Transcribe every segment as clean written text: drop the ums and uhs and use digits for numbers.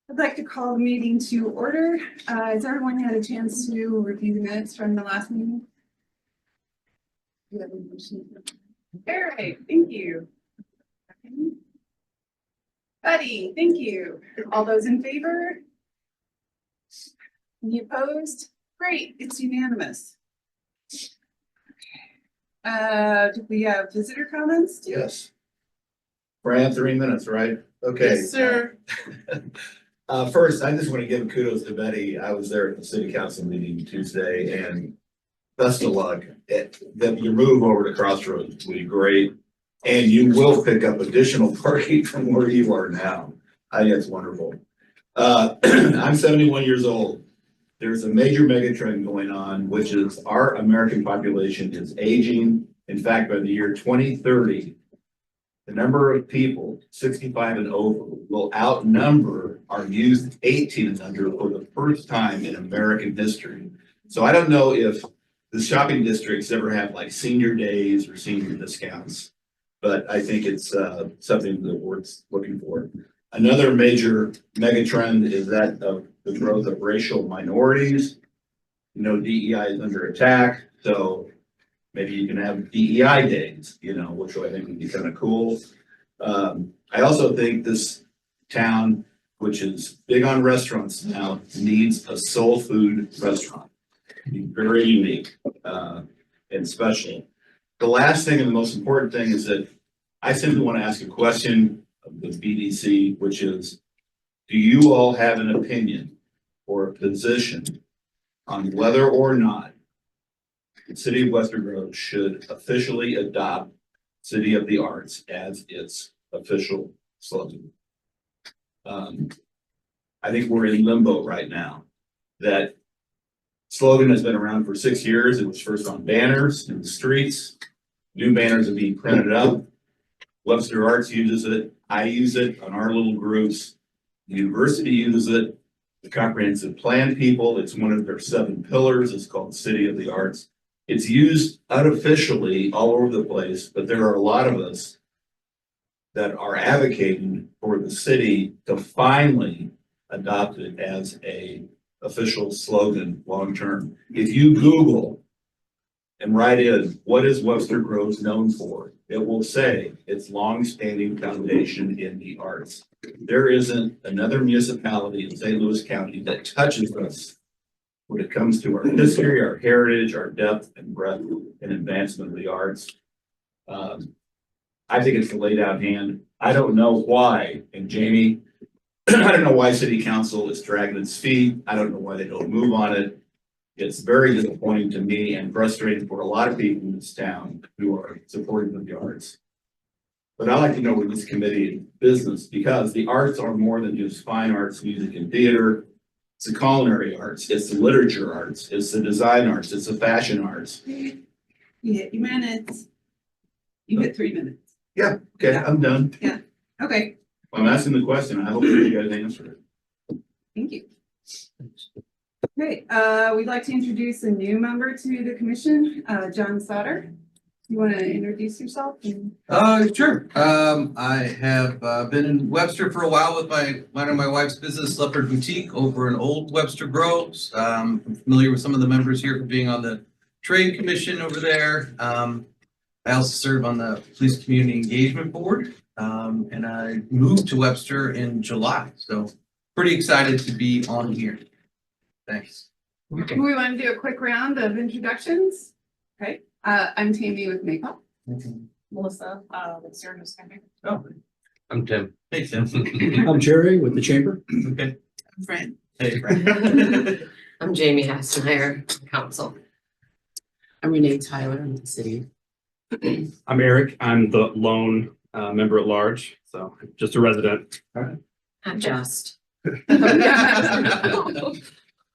I'd like to call the meeting to order. Has everyone had a chance to review the minutes from the last meeting? Do you have a motion? All right, thank you. Buddy, thank you. All those in favor? Any opposed? Great, it's unanimous. Do we have visitor comments? Yes. Brian, 3 minutes, right? Okay. Yes, sir. First, I just want to give kudos to Betty. I was there at the city council meeting Tuesday, and best of luck. That your move over to Crossroads will be great. And you will pick up additional parking from where you are now. I think it's wonderful. I'm 71 years old. There's a major mega trend going on, which is our American population is aging. In fact, by the year 2030, the number of people 65 and over will outnumber our youth 18 and under for the first time in American history. So I don't know if the shopping districts ever have like senior days or senior discounts, but I think it's something that we're looking for. Another major mega trend is that of the growth of racial minorities. You know, DEI is under attack, so maybe you can have DEI days, you know, which I think would be kind of cool. I also think this town, which is big on restaurants now, needs a soul food restaurant. It'd be very unique and special. The last thing and the most important thing is that I simply want to ask a question of the BDC, which is, do you all have an opinion or a position on whether or not the city of Western Grove should officially adopt City of the Arts as its official slogan? I think we're in limbo right now. That slogan has been around for 6 years. It was first on banners in the streets. New banners are being printed up. Webster Arts uses it. I use it on our little groups. The university uses it. The comprehensive plan people, it's one of their 7 pillars. It's called City of the Arts. It's used unofficially all over the place, but there are a lot of us that are advocating for the city to finally adopt it as a official slogan long-term. If you Google and write in, what is Webster Groves known for? It will say its long-standing foundation in the arts. There isn't another municipality in St. Louis County that touches us when it comes to our history, our heritage, our depth and breadth and advancement of the arts. I think it's a laid out hand. I don't know why, and Jamie, I don't know why city council is dragging its feet. I don't know why they don't move on it. It's very disappointing to me and frustrating for a lot of people in this town who are supportive of the arts. But I like to know where this committee business, because the arts are more than just fine arts, music and theater. It's the culinary arts, it's the literature arts, it's the design arts, it's the fashion arts. You hit your minutes. You hit 3 minutes. Yeah, okay, I'm done. Okay, I'm asking the question. I hope you guys answer it. thank you. Okay, we'd like to introduce a new member to the commission, John Sauter. You want to introduce yourself? Sure. I have been in Webster for a while with my wife's business, Leopard Boutique, over in Old Webster Groves. I'm familiar with some of the members here from being on the Trade Commission over there. I also serve on the Police Community Engagement Board, and I moved to Webster in July. So pretty excited to be on here. Thanks. We want to do a quick round of introductions. Okay, I'm Tammy with Makeup. Melissa, with Service Center. Oh, I'm Tim. hey, Tim. I'm Jerry with the Chamber. Okay. I'm Fran. Hey, Fran. I'm Jamie Hastenheier, council. I'm Renee Tyler with the city. I'm Eric. I'm the lone member at large, so just a resident. I'm Just.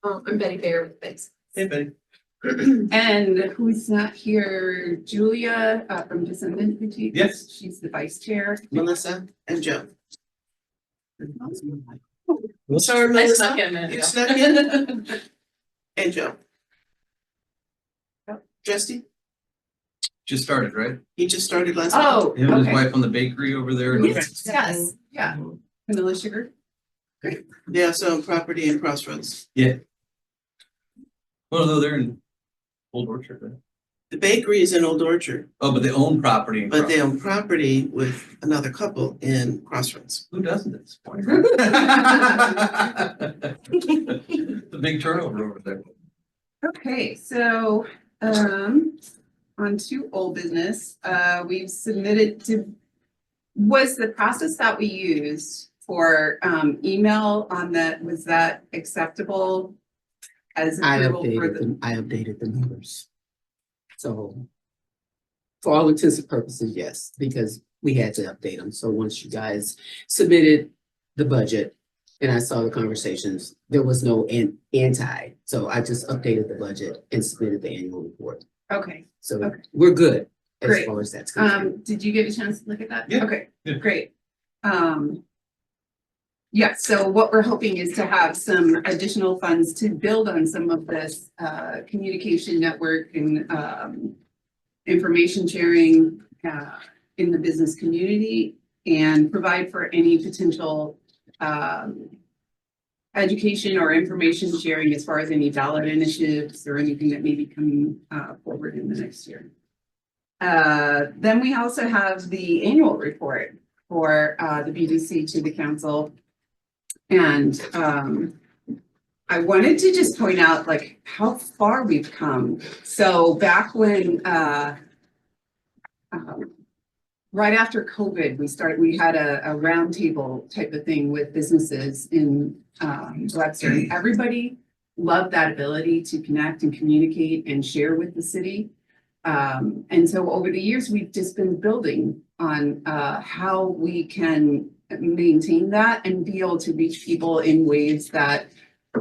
I'm Betty Bayer with Base. Hey, Betty. And who's not here, Julia from Descendant Boutique. Yes. She's the vice chair. Melissa and Joe. Sorry, Melissa. You snuck in? And Joe. Justy, Just started, right? he just started last month. Oh, Him and his okay. wife on the bakery over there. Yes, yeah. Vanilla sugar. They also own property in Crossroads. Well, though they're in Old Orchard, right? The bakery is in Old Orchard, Oh, but they own property in but they Crossroads. own property with another couple in Crossroads. Who doesn't at this point? The big turnover over there. Okay, so, on to old business, we've submitted to, was the process that we used for, email on that, was that acceptable? As approval for the, I updated the numbers. So for all intents and purposes, yes, because we had to update them. So once you guys submitted the budget and I saw the conversations, there was no anti. So I just updated the budget and submitted the annual report. okay. So Okay. we're good as Great. far as that's concerned. Did you get a chance to look at that? Yeah. Okay, Yeah. great. Yeah, so what we're hoping is to have some additional funds to build on some of this communication network and information sharing in the business community and provide for any potential education or information sharing as far as any ballot initiatives or anything that may be coming forward in the next year. Then we also have the annual report for the BDC to the council. And I wanted to just point out like how far we've come. So back when right after COVID, we had a roundtable type of thing with businesses in Webster. Everybody loved that ability to connect and communicate and share with the city. And so over the years, we've just been building on how we can maintain that and be able to reach people in ways that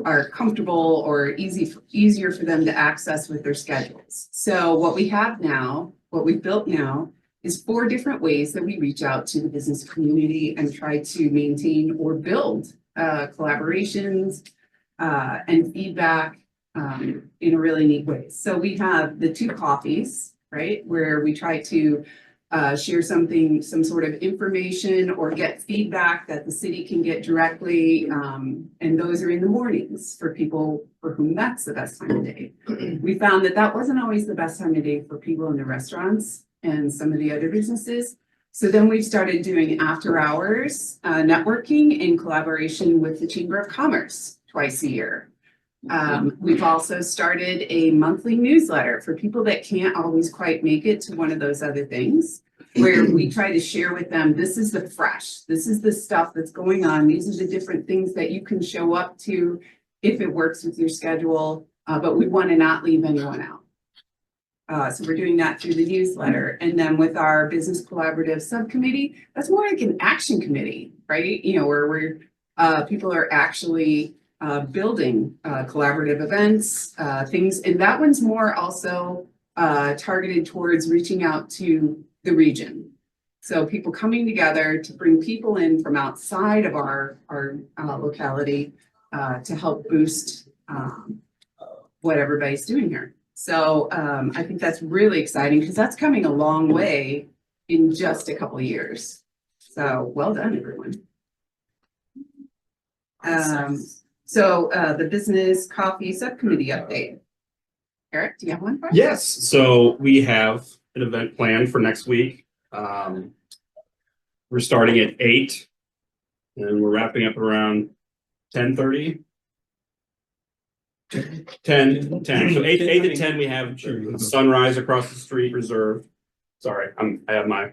are comfortable or easier for them to access with their schedules. So what we have now, what we've built now, is 4 different ways that we reach out to the business community and try to maintain or build collaborations and feedback in a really neat way. So we have the 2 coffees, right, where we try to share some sort of information or get feedback that the city can get directly. And those are in the mornings for people for whom that's the best time of day. We found that wasn't always the best time of day for people in the restaurants and some of the other businesses. So then we've started doing after hours networking in collaboration with the Chamber of Commerce twice a year. We've also started a monthly newsletter for people that can't always quite make it to one of those other things, where we try to share with them, this is the fresh, this is the stuff that's going on. These are the different things that you can show up to if it works with your schedule, but we want to not leave anyone out. So we're doing that through the newsletter. And then with our business collaborative subcommittee, that's more like an action committee, right? You know, where people are actually building collaborative events, things, and that one's more also targeted towards reaching out to the region. So people coming together to bring people in from outside of our locality to help boost what everybody's doing here. So I think that's really exciting because that's coming a long way in just a couple of years. So well done, everyone. So the business coffee subcommittee update. Eric, do you have one for us? Yes, so we have an event planned for next week. We're starting at 8 and we're wrapping up around 10:30. 10. So 8 to 10, we have Sunrise across the street reserved. Sorry, I have my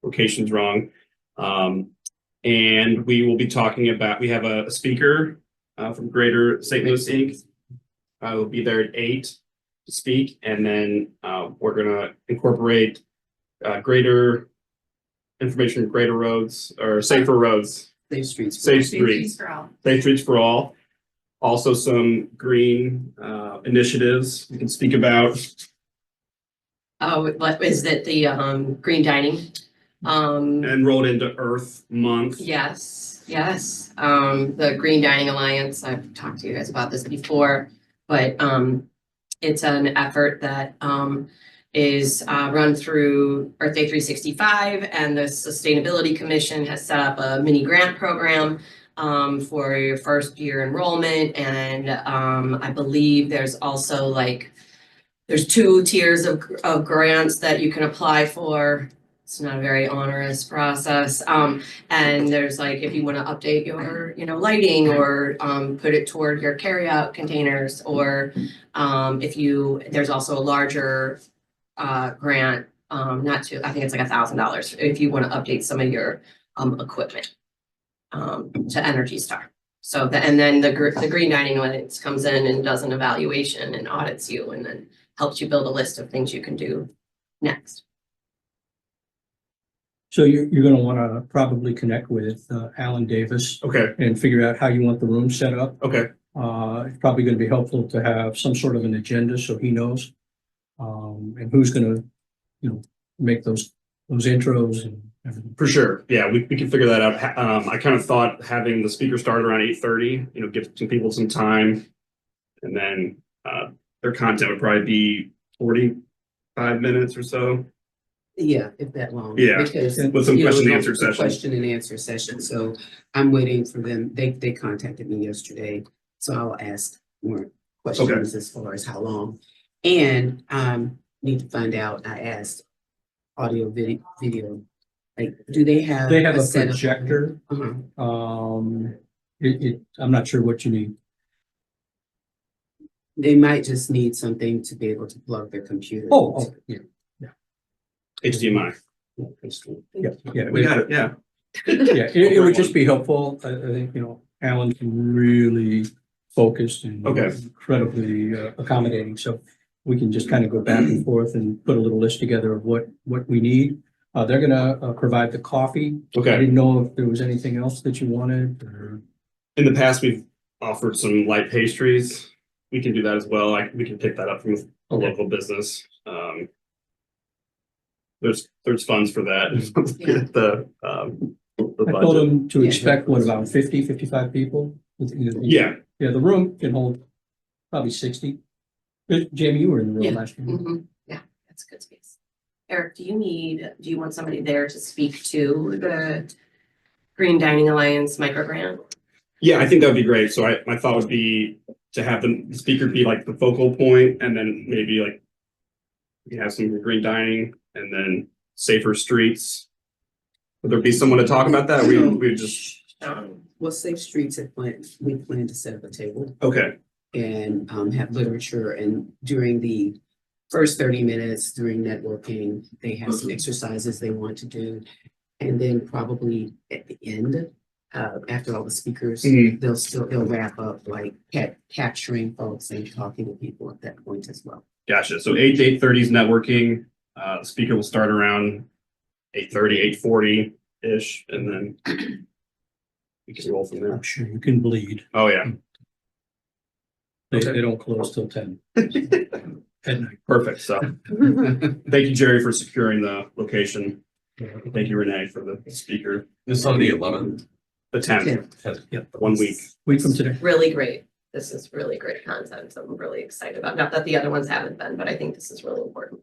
locations wrong. And we will be talking about, we have a speaker from Greater St. Louis Inc. Will be there at 8 to speak, and then we're gonna incorporate greater information, greater roads or safer roads, Safe streets. safe Safe streets, for all. safe streets for all. Also some green initiatives we can speak about. Oh, what is it, the green dining? And rolled into Earth Month. Yes, the Green Dining Alliance, I've talked to you guys about this before, but it's an effort that is run through Earth Day 365, and the Sustainability Commission has set up a mini grant program for your first year enrollment. And I believe there's also like, there's 2 tiers of grants that you can apply for. It's not a very onerous process. And there's like, if you want to update your, lighting or put it toward your carryout containers, or there's also a larger grant, I think it's like $1,000 if you want to update some of your equipment to Energy Star. So and then the Green Dining Alliance comes in and does an evaluation and audits you, and then helps you build a list of things you can do next. So you're gonna wanna probably connect with Alan Davis Okay, and figure out how you want the room set up. okay, It's probably gonna be helpful to have some sort of an agenda so he knows. And who's gonna, make those intros and everything. for sure. Yeah, we can figure that out. I kind of thought having the speaker start around 8:30, give some people some time. And then their content would probably be 45 minutes or so. Yeah, if that long. Yeah, Because, with some question and answer it's a session. Question and answer session, so I'm waiting for them, they contacted me yesterday, so I'll ask more questions as far as how long. And, need to find out, I asked audio, video, like, do they have? They have a setup? projector. Uh-huh. I'm not sure what you need. They might just need something to be able to plug their computer. Yeah, HDMI. yeah. We got it, yeah. Yeah, it would just be helpful. I think, Alan's really focused and Okay. incredibly accommodating. So we can just kind of go back and forth and put a little list together of what we need. They're gonna provide the coffee. I Okay. didn't know if there was anything else that you wanted or. In the past, we've offered some light pastries. We can do that as well. We can pick that up from a local business. There's funds for that. Yeah. The I told budget. them to Yeah. expect, what, about 50, 55 people? Yeah, Yeah, the room can hold probably 60. Jamie, you were in the room Yeah. last year. Mhm. Yeah, that's good space. Eric, do you want somebody there to speak to the Green Dining Alliance micro grant? yeah, I think that'd be great. So my thought would be to have the speaker be like the focal point, and then maybe like we have some green dining and then safer streets. Would there be someone to talk about that? We just, Well, Safe Streets we plan to set up a table okay, and have literature, and during the first 30 minutes during networking, they have some exercises they want to do. And then probably at the end, after all the speakers, Mhm. they'll wrap up like capturing folks and talking to people at that point as well. gotcha. So 8:30 is networking. The speaker will start around 8:30, 8:40-ish, and then we can roll from there. I'm sure you can bleed. Oh, yeah, They don't close till 10 at night. perfect. So thank you, Jerry, for securing the location. Thank you, Renee, for the speaker. This is on the 11th. The 10th, Yeah, 1 week. week from today. Really great. This is really great content. So I'm really excited about, not that the other ones haven't been, but I think this is really important.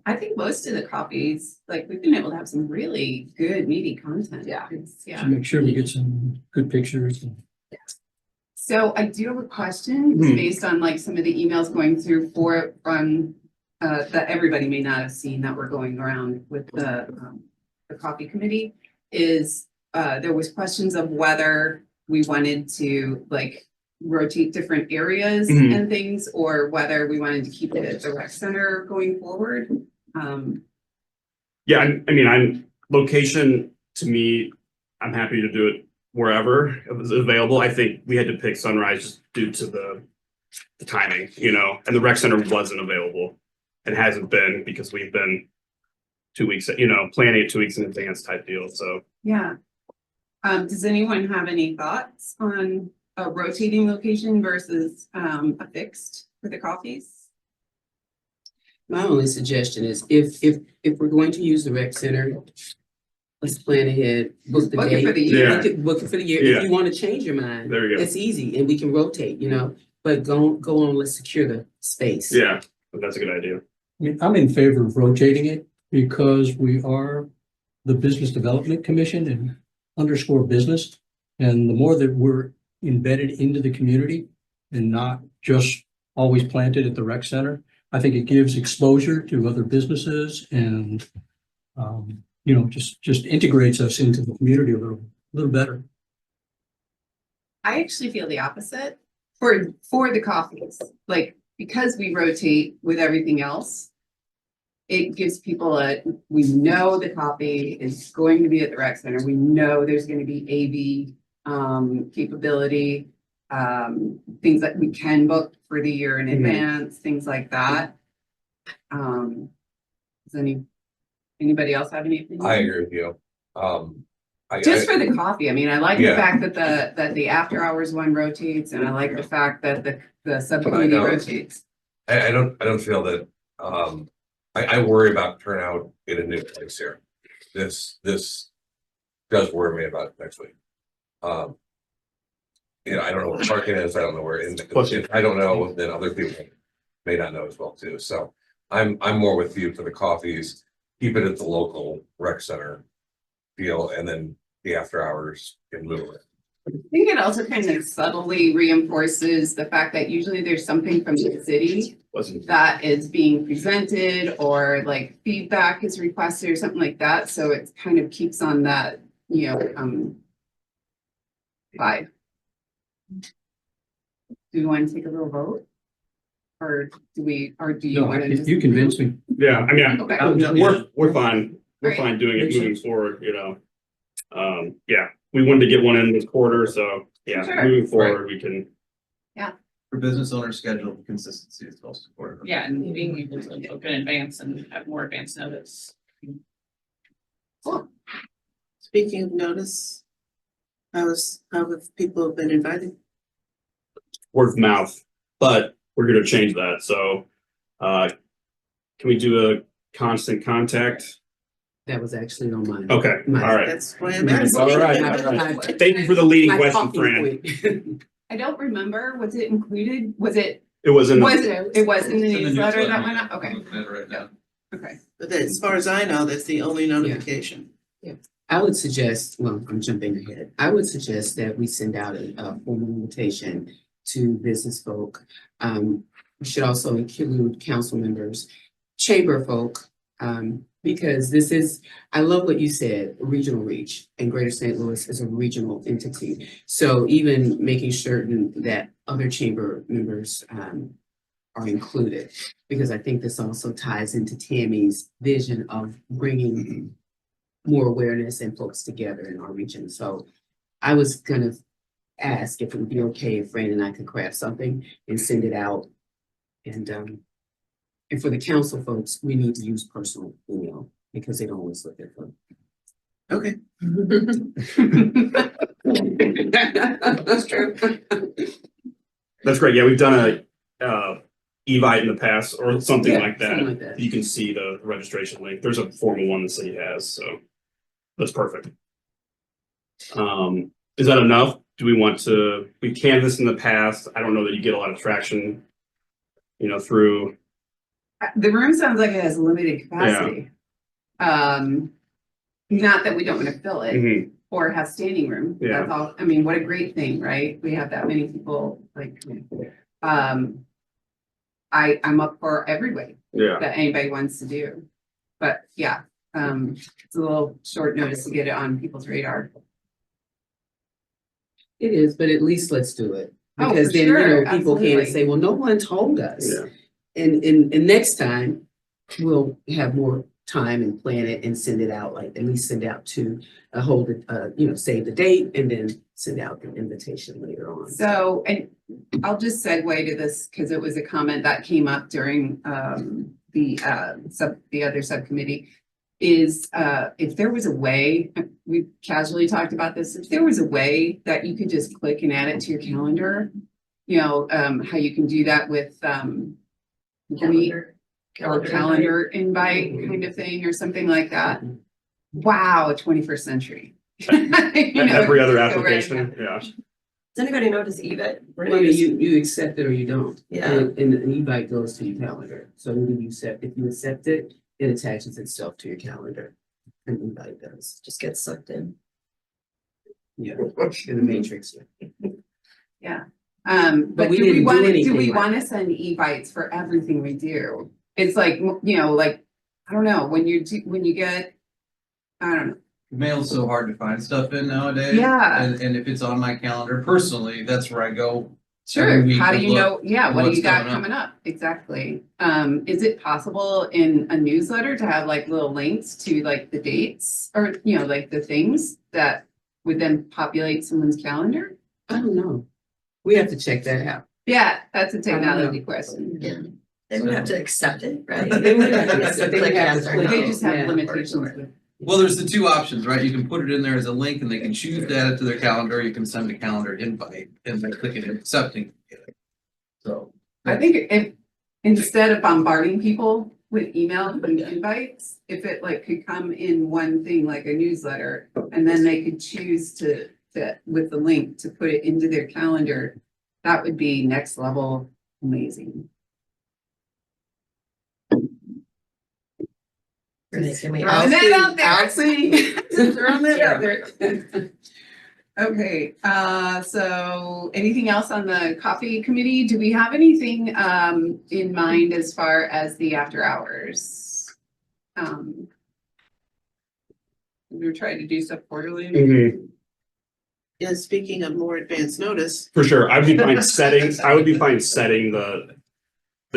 I think most of the copies, like, we've been able to have some really good meaty content. Yeah. So make sure we get some good pictures. So I do have a question Hmm. based on like some of the emails going through from that everybody may not have seen that were going around with the coffee committee is there was questions of whether we wanted to like rotate different areas Mhm. and things, or whether we wanted to keep it at the rec center going forward. Yeah, I mean, location, to me, I'm happy to do it wherever it was available. I think we had to pick Sunrise just due to the timing, and the rec center wasn't available and hasn't been because we've been 2 weeks, planning it 2 weeks in advance type deal. So Yeah. Does anyone have any thoughts on a rotating location versus a fixed for the coffees? My only suggestion is if we're going to use the rec center, let's plan ahead, book the Book it date. for the year. Yeah. Book it for the year. Yeah. If you want to change your mind, there you go. it's easy and we can rotate, but go on, let's secure the space. Yeah, that's a good idea. I mean, I'm in favor of rotating it because we are the Business Development Commission and underscore business. And the more that we're embedded into the community and not just always planted at the rec center, I think it gives exposure to other businesses and, just integrates us into the community a little better. I actually feel the opposite for the coffees, like, because we rotate with everything else. It gives people we know the coffee is going to be at the rec center. We know there's going to be AV capability, things that we can book for the year in advance, things like that. Does anybody else have any opinion? I agree with you. Just for the coffee, I mean, I like the Yeah. fact that the after hours one rotates, and I like the fact that the subcommittee know. rotates. I don't feel that, I worry about turnout in a new place here. This does worry me about next week. I don't know where parking is, I don't know where, if I don't know, then other people may not know as well too, so I'm more with you for the coffees, keep it at the local rec center feel, and then the after hours can move it. I think it also kind of subtly reinforces the fact that usually there's something from the city Wasn't that is being presented, or like feedback is requested or something like that. So it kind of keeps on that, vibe. Do you want to take a little vote? Or do you No, want to just? you convinced me. Yeah, I mean, Okay. we're fine. We're Right. fine doing it Makes moving forward, yeah, we wanted to get one in this quarter, so yeah, Sure. moving forward, we can. For business owner schedule, consistency is most important. Yeah, and being able to book in advance and have more advance notice. Speaking of notice, how have people been invited? Word of mouth, but we're gonna change that, so, can we do a constant contact? That was actually on mine. Okay, all right. That's why I'm My- asking. All right. Thank you for the leading My question, talking Fran. point. I don't remember, was it included? Was it It was in, Was the- it was in the It's in the newsletter that newsletter. went out? Okay, I'm looking at it right now. okay. But as far as I know, that's the only notification. I would suggest, well, I'm jumping ahead. I would suggest that we send out a formal invitation to business folk. We should also include council members, chamber folk, because this is, I love what you said, regional reach, and Greater St. Louis is a regional entity. So even making certain that other chamber members are included, because I think this also ties into Tammy's vision of bringing more awareness and folks together in our region. So I was gonna ask if it would be okay if Fran and I could craft something and send it out. And for the council folks, we need to use personal email because they don't always look at them. Okay. That's true. that's great, yeah, we've done a, Evite in the past, or something Yeah, like something like that. that. You can see the registration link, there's a formal one the city has, so that's perfect. Is that enough? Do we want to, we canvassed in the past, I don't know that you get a lot of traction, through, The room sounds like it has limited capacity. Not that we don't want to fill it Mhm. or have standing room. Yeah. That's all. I mean, what a great thing, right? We have that many people like, I'm up for every way yeah. that anybody wants to do. But yeah, it's a little short notice to get it on people's radar. It is, but at least let's do it. Oh, Because for then, sure, people can't absolutely. say, well, no one told us. Yeah. And next time, we'll have more time and plan it and send it out, like at least send out to save the date and then send out the invitation later on. So, and I'll just segue to this because it was a comment that came up during the other subcommittee. Is if there was a way, we casually talked about this, if there was a way that you could just click and add it to your calendar, how you can do that with Meet or calendar invite kind of thing or something like that. Wow, 21st century. Every other go right application, yeah. Does anybody know this Evite? Well, you accept it or you don't. Yeah. And an e-bike goes to your calendar. So if you accept it, it attaches itself to your calendar. An e-bike does. Just get sucked in. Yeah, in the matrix. But we do we didn't do want to, do anything we like want to send e-bites for everything we do? It's like, you know, like, I don't know, when you get, I don't know. Mail's so hard to find stuff in nowadays. Yeah. And if it's on my calendar personally, that's where I go. Sure, Every week how do to you know, look yeah, at what do what's you got coming up. coming up? Exactly. Is it possible in a newsletter to have like little links to like the dates or, you know, like the things that would then populate someone's calendar? I don't know. We have to check that out. Yeah, that's a don't know. technology question. Yeah. They would have to accept it, right? They would have to accept- They would Click have yes to- or they no. just have Yeah. limitations with. Well, there's the two options, right? You can put it in there as a link and they can choose to add it to their calendar. You can send a calendar invite and then click it and accepting. So. I think if, instead of bombarding people with email and invites, if it like could come in one thing like a newsletter, and then they could choose to, with the link to put it into their calendar, that would be next level amazing. Renee, can we Throwing that out there. I'll see. Throwing that out there. Okay, so anything else on the coffee committee? Do we have anything in mind as far as the after hours? We're trying to do stuff quarterly. And speaking of more advanced notice, For sure, I would be fine setting the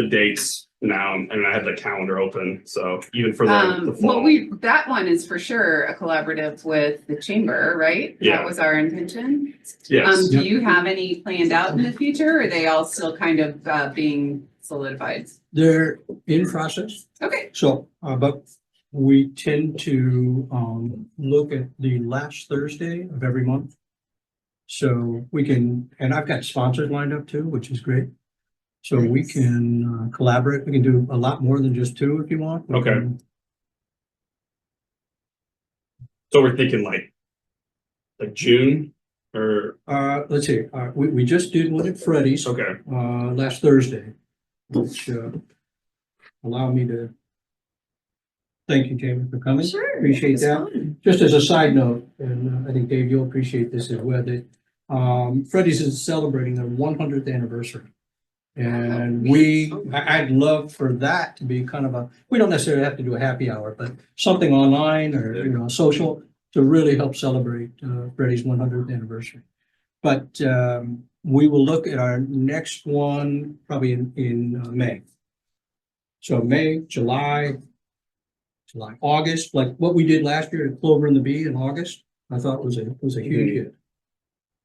dates now, and I have the calendar open, so even for the Well, fall. that one is for sure a collaborative with the chamber, right? Yeah. That was our intention. Yes, Do you have any planned out in the future? Or are they all still kind of being solidified? They're in process. Okay, So, but we tend to, look at the last Thursday of every month. So we can, and I've got sponsors lined up too, which is great. So we Nice. can collaborate. We can do a lot more than just two if you want. We Okay. can- so we're thinking like June, or, Let's see, we just did one at Freddy's, okay, last Thursday, which, allowed me to thank you, Jamie, for coming. sure. Appreciate it's that. fun. Just as a side note, and I think Dave, you'll appreciate this as well, that Freddy's is celebrating their 100th anniversary. And I'd love for that to be kind of a, we don't necessarily have to do a happy hour, but something online or, you know, social to really help celebrate Freddy's 100th anniversary. But we will look at our next one probably in May. So May, July, August, like what we did last year at Clover and the Bee in August, I thought was a huge hit.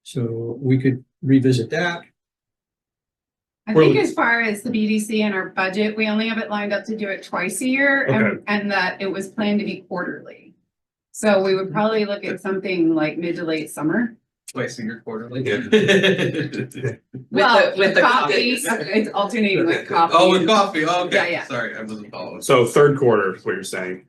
So we could revisit that. I think as far as the BDC and our budget, we only have it lined up to do it twice a year and that it was planned to be quarterly. So we would probably look at something like mid to late summer. Twice a year quarterly. Well, with the coffee, coffees. it's alternating with coffee. Oh, with coffee, oh, Yeah, okay, yeah. sorry, I wasn't following. so third quarter is what you're saying.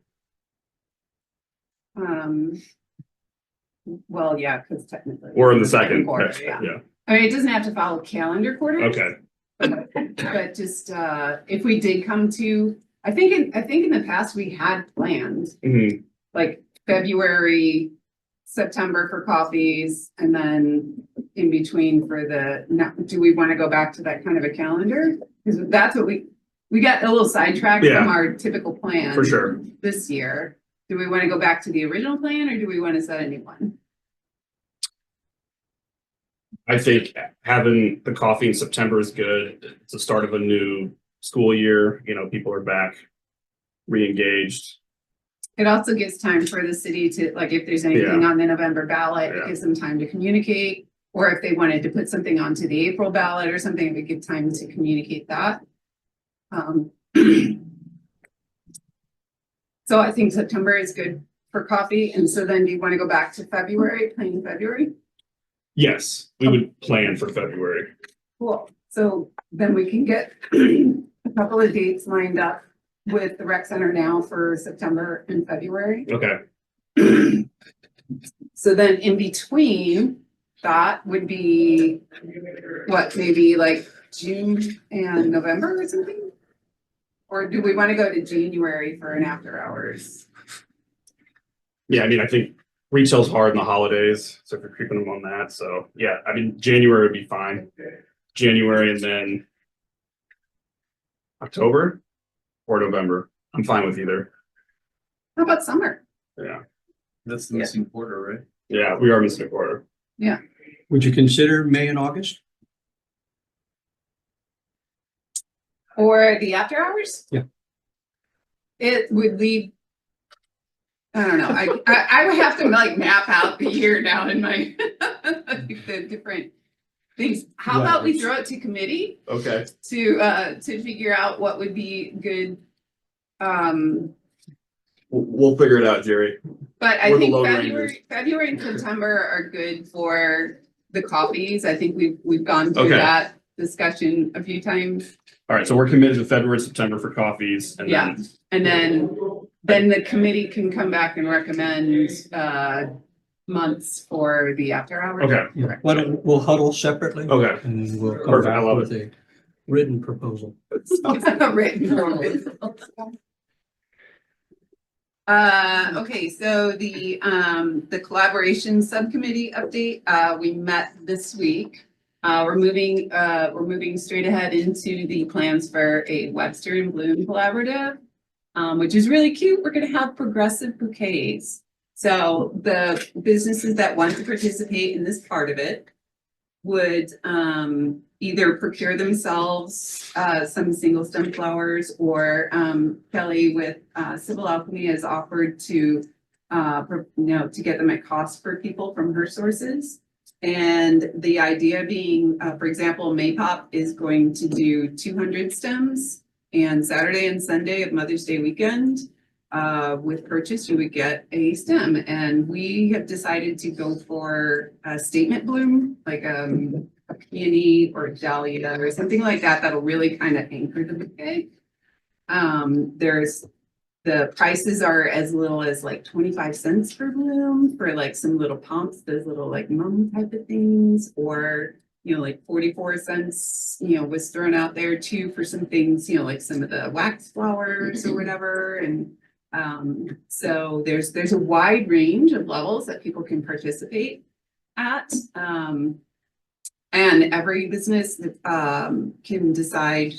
Well, yeah, because technically. Or in the second. quarter, yeah. I mean, it doesn't have to follow calendar quarter. Okay, But just, if we did come to, I think in the past we had planned, Mhm. like February, September for coffees, and then in between for the, do we want to go back to that kind of a calendar? Because that's what we got a little sidetracked Yeah. from our typical plan. For sure. This year. Do we want to go back to the original plan or do we want to set a new one? I think having the coffee in September is good. It's the start of a new school year, you know, people are back re-engaged. It also gives time for the city to, like, if there's anything on the November ballot, it gives them time to communicate. Or if they wanted to put something onto the April ballot or something, it would give time to communicate that. So I think September is good for coffee. And so then do you want to go back to February, plain February? Yes, we would plan for February. Cool. So then we can get a couple of dates lined up with the rec center now for September and February. Okay, So then in between, that would be what, maybe like June and November or something? Or do we want to go to January for an after hours? yeah, I mean, I think retail's hard in the holidays, so if you're keeping them on that, so yeah, I mean, January would be fine. January and then October or November. I'm fine with either. How about summer? Yeah, That's the missing quarter, right? yeah, we are missing a quarter. Would you consider May and August? Or the after hours? Yeah. It would leave. I don't know, I would have to like map out the year now in my, the different things. How about we throw it to committee Okay. to figure out what would be good? We'll figure it out, Jerry. But I We're the think Lone February and September are good for the coffees. I think we've gone through Okay. that discussion a few times. All right, so we're committed to February, September for coffees and Yeah. then, And then the committee can come back and recommend months for the after hours. okay, Yeah. Why don't, we'll huddle separately? okay. And then we'll come Perfect, I back love with a written proposal. Written proposal. Okay, so the collaboration subcommittee update, we met this week. We're moving straight ahead into the plans for a Webster and Bloom collaborative, which is really cute. We're gonna have progressive bouquets. So the businesses that want to participate in this part of it would either procure themselves some single stem flowers, or Kelly with Civil Alchemy has offered to to get them at cost for people from her sources. And the idea being, for example, Maypop is going to do 200 stems, and Saturday and Sunday of Mother's Day weekend, with purchase, you would get a stem. And we have decided to go for a statement bloom, like a peony or a dahlia or something like that, that'll really kind of anchor the bouquet. The prices are as little as like 25 cents per bloom for like some little pumps, those little like mum type of things, or like 44 cents, was thrown out there too for some things, like some of the wax flowers or whatever. And so there's a wide range of levels that people can participate at. And every business can decide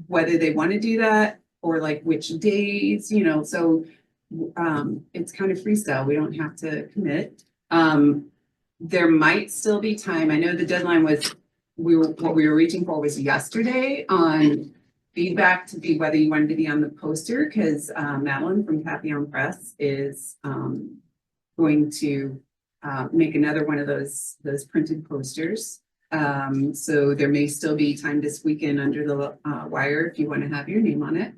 whether they want to do that or like which days, so it's kind of freestyle. We don't have to commit. There might still be time. I know the deadline was, what we were reaching for was yesterday on feedback to be whether you wanted to be on the poster, because Madeline from Papillon Press is going to make another one of those printed posters. So there may still be time this weekend under the wire if you want to have your name on it,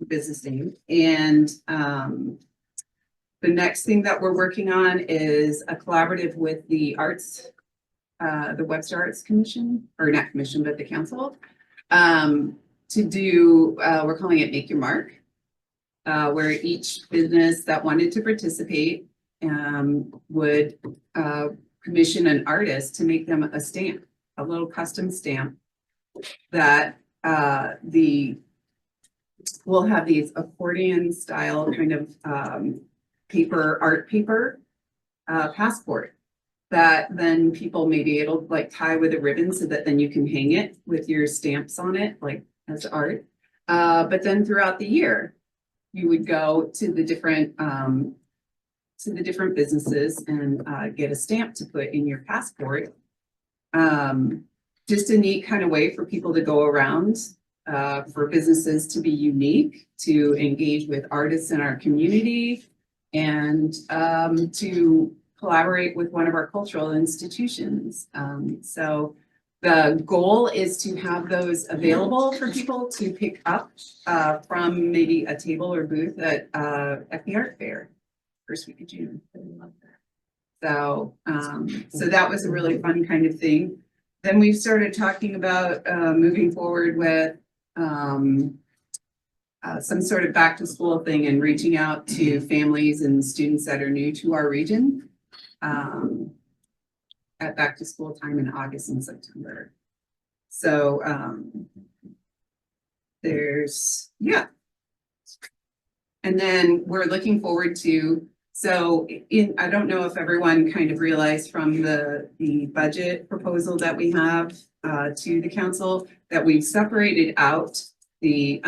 business name. And the next thing that we're working on is a collaborative with the arts, the Webster Arts Commission, or not commission, but the council, to do, we're calling it Make Your Mark, where each business that wanted to participate would commission an artist to make them a stamp, a little custom stamp that we'll have these accordion style kind of art paper passport that then people may be able to like tie with a ribbon so that then you can hang it with your stamps on it, like as art. But then throughout the year, you would go to the different businesses and get a stamp to put in your passport. Just a neat kind of way for people to go around, for businesses to be unique, to engage with artists in our community, and to collaborate with one of our cultural institutions. So the goal is to have those available for people to pick up from maybe a table or booth at the art fair, first week of June. So that was a really fun kind of thing. Then we started talking about moving forward with some sort of back to school thing and reaching out to families and students that are new to our region at back to school time in August and September. So and then we're looking forward to So I don't know if everyone kind of realized from the budget proposal that we have to the council that we've separated out the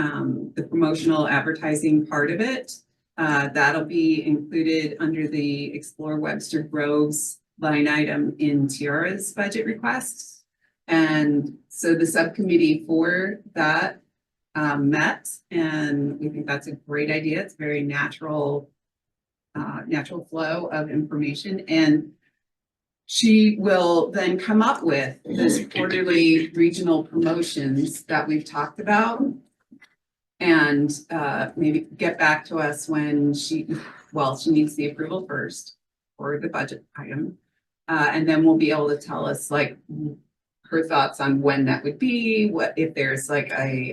promotional advertising part of it. That'll be included under the Explore Webster Groves line item in Tiara's budget requests. And so the subcommittee for that met, and we think that's a great idea. It's very natural flow of information, and she will then come up with this quarterly regional promotions that we've talked about, and maybe get back to us when she needs the approval first for the budget item, and then we'll be able to tell us like her thoughts on when that would be, what if there's like a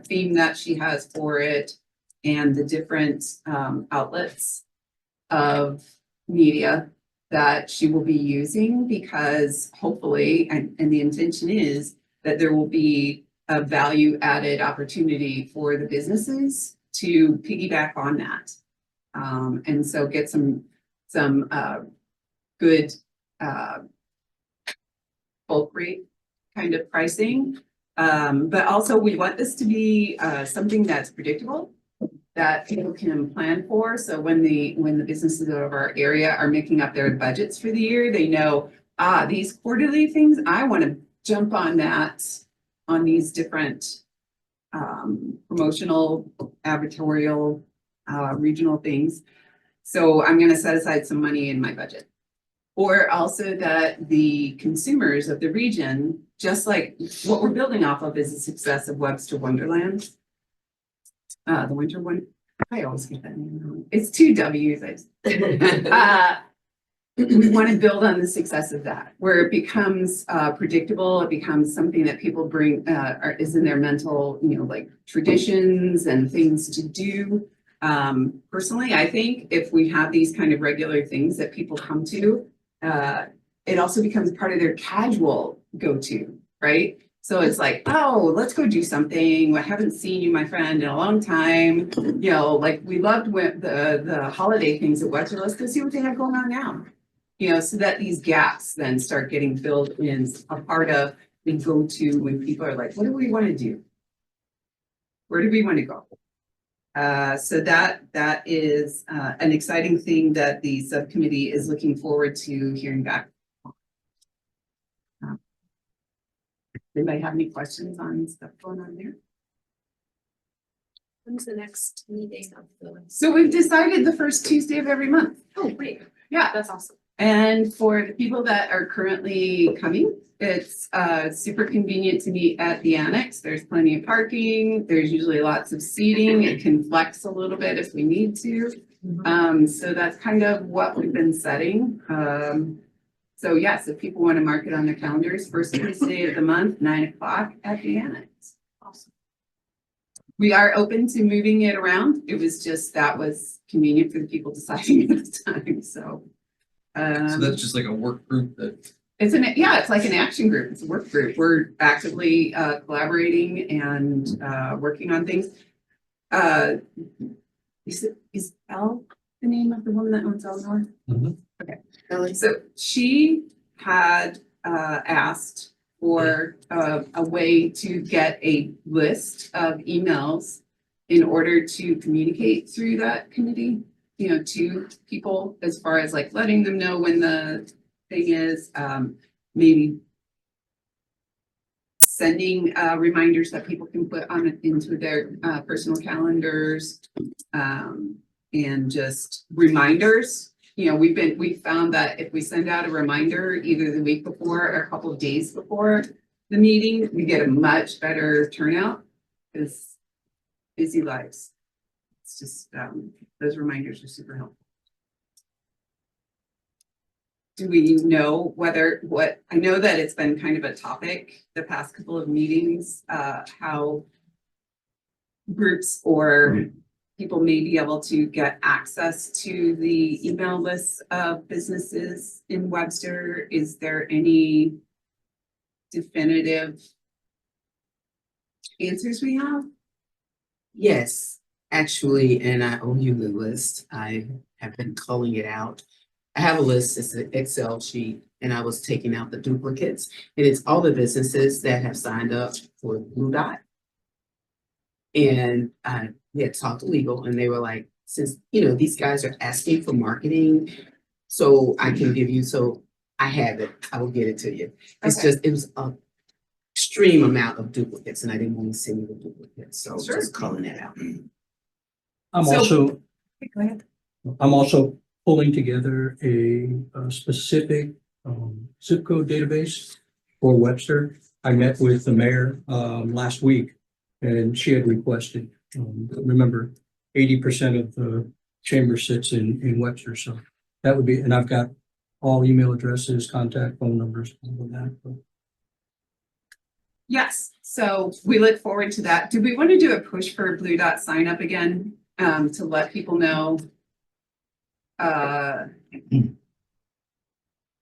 theme that she has for it, and the different outlets of media that she will be using, because hopefully, and the intention is that there will be a value added opportunity for the businesses to piggyback on that. And so get some good bulk rate kind of pricing. But also we want this to be something that's predictable, that people can plan for. So when the businesses of our area are making up their budgets for the year, they know, these quarterly things, I want to jump on that, on these different promotional, advertorial, regional things. So I'm going to set aside some money in my budget. Or also that the consumers of the region, just like what we're building off of is the success of Webster Wonderland. The winter one, I always get that name wrong. It's two W's. We want to build on the success of that, where it becomes predictable. It becomes something that people bring, is in their mental, like traditions and things to do. Personally, I think if we have these kind of regular things that people come to, it also becomes part of their casual go-to, right? So it's like, oh, let's go do something. I haven't seen you, my friend, in a long time. Like we loved the holiday things at Webster. Let's go see what they have going on now. So that these gaps then start getting filled in, a part of the go-to when people are like, what do we want to do? Where do we want to go? So that is an exciting thing that the subcommittee is looking forward to hearing back. Anybody have any questions on stuff going on there? When's the next meeting of the? So we've decided the first Tuesday of every month. Oh, great. Yeah. That's awesome. And for the people that are currently coming, it's super convenient to meet at the annex. There's plenty of parking. There's usually lots of seating. It can flex a little bit if we need to. So that's kind of what we've been setting. So yes, if people want to mark it on their calendars, first Tuesday of the month, 9 o'clock at the annex. Awesome. We are open to moving it around. It was just that was convenient for the people deciding at the time. So that's just like a work group that. It's like an action group. It's a work group. We're actively collaborating and working on things. Is Elle the name of the woman that owns Eleanor? Mhm. Okay. Ellie? So she had asked for a way to get a list of emails in order to communicate through that committee, to people, as far as like letting them know when the thing is, maybe sending reminders that people can put on into their personal calendars, and just reminders. We found that if we send out a reminder either the week before or a couple of days before the meeting, we get a much better turnout, because busy lives. It's just those reminders are super helpful. Do we know I know that it's been kind of a topic the past couple of meetings, how groups or people may be able to get access to the email lists of businesses in Webster. Is there any definitive answers we have? Yes, actually, and I owe you the list. I have been culling it out. I have a list, it's an Excel sheet, and I was taking out the duplicates, and it's all the businesses that have signed up for Blue Dot. And we had talked to legal, and they were like, since, these guys are asking for marketing, so I can give you, so I have it, I will get it to you. It's Okay. just, it was a extreme amount of duplicates, and I didn't want to send you the duplicates, so Sure. just calling that out. I'm So- also, Go ahead. I'm also pulling together a specific zip code database for Webster. I met with the mayor last week, and she had requested, remember, 80% of the chamber sits in Webster, so that would be, and I've got all email addresses, contact phone numbers, all of that. Yes, so we look forward to that. Do we want to do a push for Blue Dot sign up again, to let people know?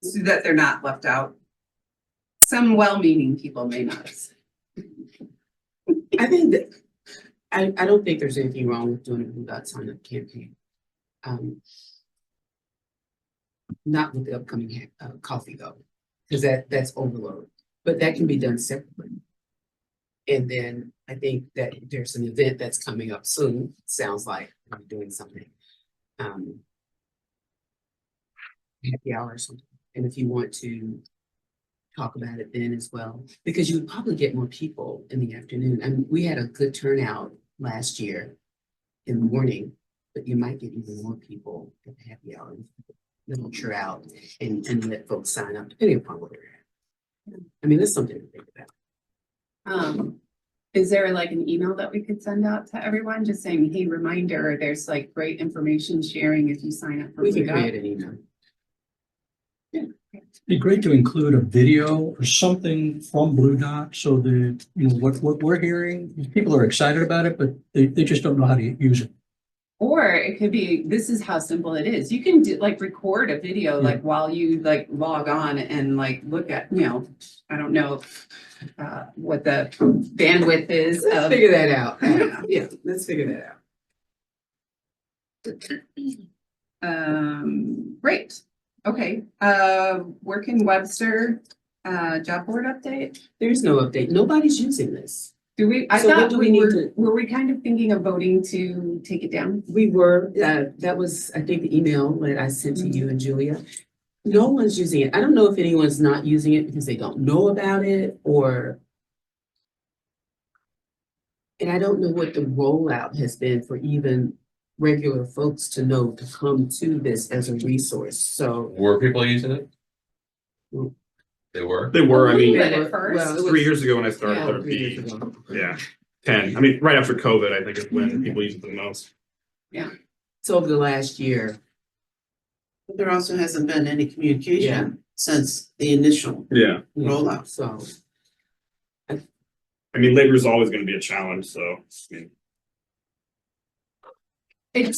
So that they're not left out. Some well-meaning people may not. I think that, I don't think there's anything wrong with doing a Blue Dot sign up campaign. Not with the upcoming coffee though, because that's overload, but that can be done separately. And then I think that there's an event that's coming up soon, sounds like I'm doing something. Happy hour or something, and if you want to talk about it then as well, because you would probably get more people in the afternoon. And we had a good turnout last year in the morning, but you might get even more people at the happy hour. Literature out and let folks sign up depending upon where they're at. I mean, that's something to think about. Is there like an email that we could send out to everyone, just saying, hey, reminder, there's like great information sharing if you sign up for We Blue can Dot? create an email. It'd be great to include a video or something from Blue Dot so that, what we're hearing, people are excited about it, but they just don't know how to use it. Or it could be, this is how simple it is. You can do like record a video, like while you like log on and like look at, I don't know what the bandwidth is Let's of. figure that out. Yeah, let's figure that out. Great. Okay, Working Webster, job board update. There's no update. Nobody's using this. Do we, I So what thought do we we need were, to- were we kind of thinking of voting to take it down? We were, that was, I think, the email that I sent to you and Julia. No one's using it. I don't know if anyone's not using it because they don't know about it or. And I don't know what the rollout has been for even regular folks to know to come to this as a resource. So. Were people using it? Mm. They were? They were, I mean, Bit at first. Well, it was- 3 years ago when I started, Yeah, there'd 3 years be, ago. yeah, 10. I mean, right after COVID, I think is when people use it the most. So over the last year, But there also hasn't been any Yeah. communication since the initial Yeah. rollout. so. I mean, labor is always going to be a challenge, so, I mean,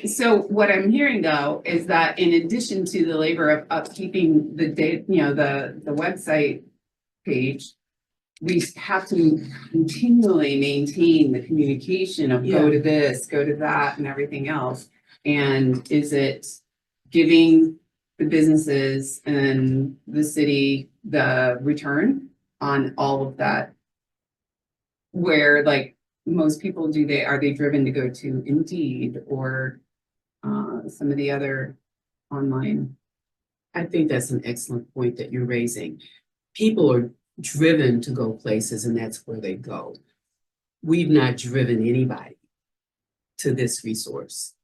So what I'm hearing though, is that in addition to the labor of upkeeping the date, the website page, we have to continually maintain the communication of go to this, go to that and everything else. And is it giving the businesses and the city the return on all of that? Where like most people are they driven to go to Indeed or some of the other online? I think that's an excellent point that you're raising. People are driven to go places and that's where they go. We've not driven anybody to this resource.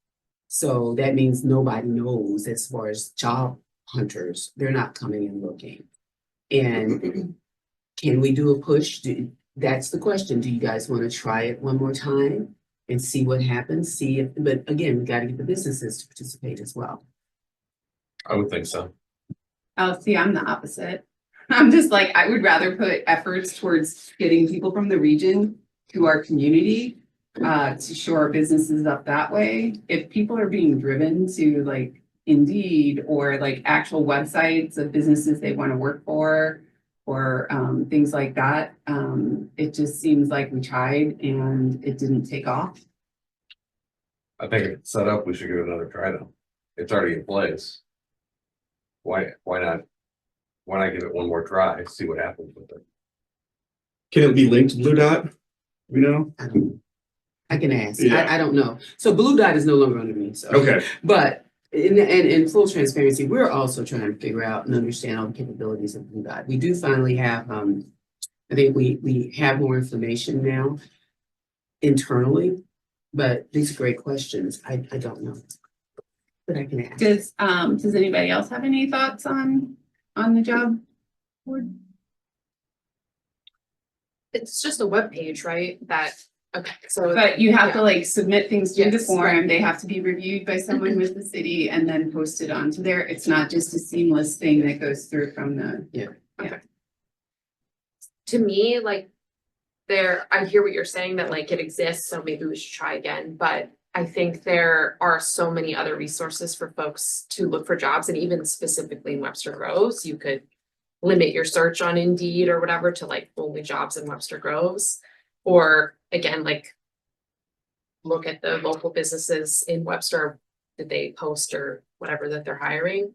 So that means nobody knows as far as job hunters, they're not coming and looking. And can we do a push? That's the question. Do you guys want to try it one more time and see what happens? But again, we got to get the businesses to participate as well. I would think so. Oh, see, I'm the opposite. I'm just like, I would rather put efforts towards getting people from the region to our community to shore our businesses up that way. If people are being driven to like Indeed or like actual websites of businesses they want to work for or things like that, it just seems like we tried and it didn't take off. I think it's set up, we should give it another try though. it's already in place. Why not give it one more try, see what happens with it? Can it be linked to Blue Dot? You know? I don't know. I can ask. Yeah. I don't know. So Blue Dot is no longer under me, so. Okay, But in full transparency, we're also trying to figure out and understand all the capabilities of Blue Dot. We do finally have, I think we have more information now internally, but these are great questions. I don't know. But I can ask. Does anybody else have any thoughts on the job board? It's just a web page, right? That, okay, so. But you have to yeah. like submit things through the Yes, form, right. they have to be reviewed by someone with the city and then posted onto there. It's not just a seamless thing that goes through from the. To me, like, I hear what you're saying, that like it exists, so maybe we should try again, but I think there are so many other resources for folks to look for jobs, and even specifically in Webster Groves, you could limit your search on Indeed or whatever to like only jobs in Webster Groves. Or again, like look at the local businesses in Webster, did they post or whatever that they're hiring?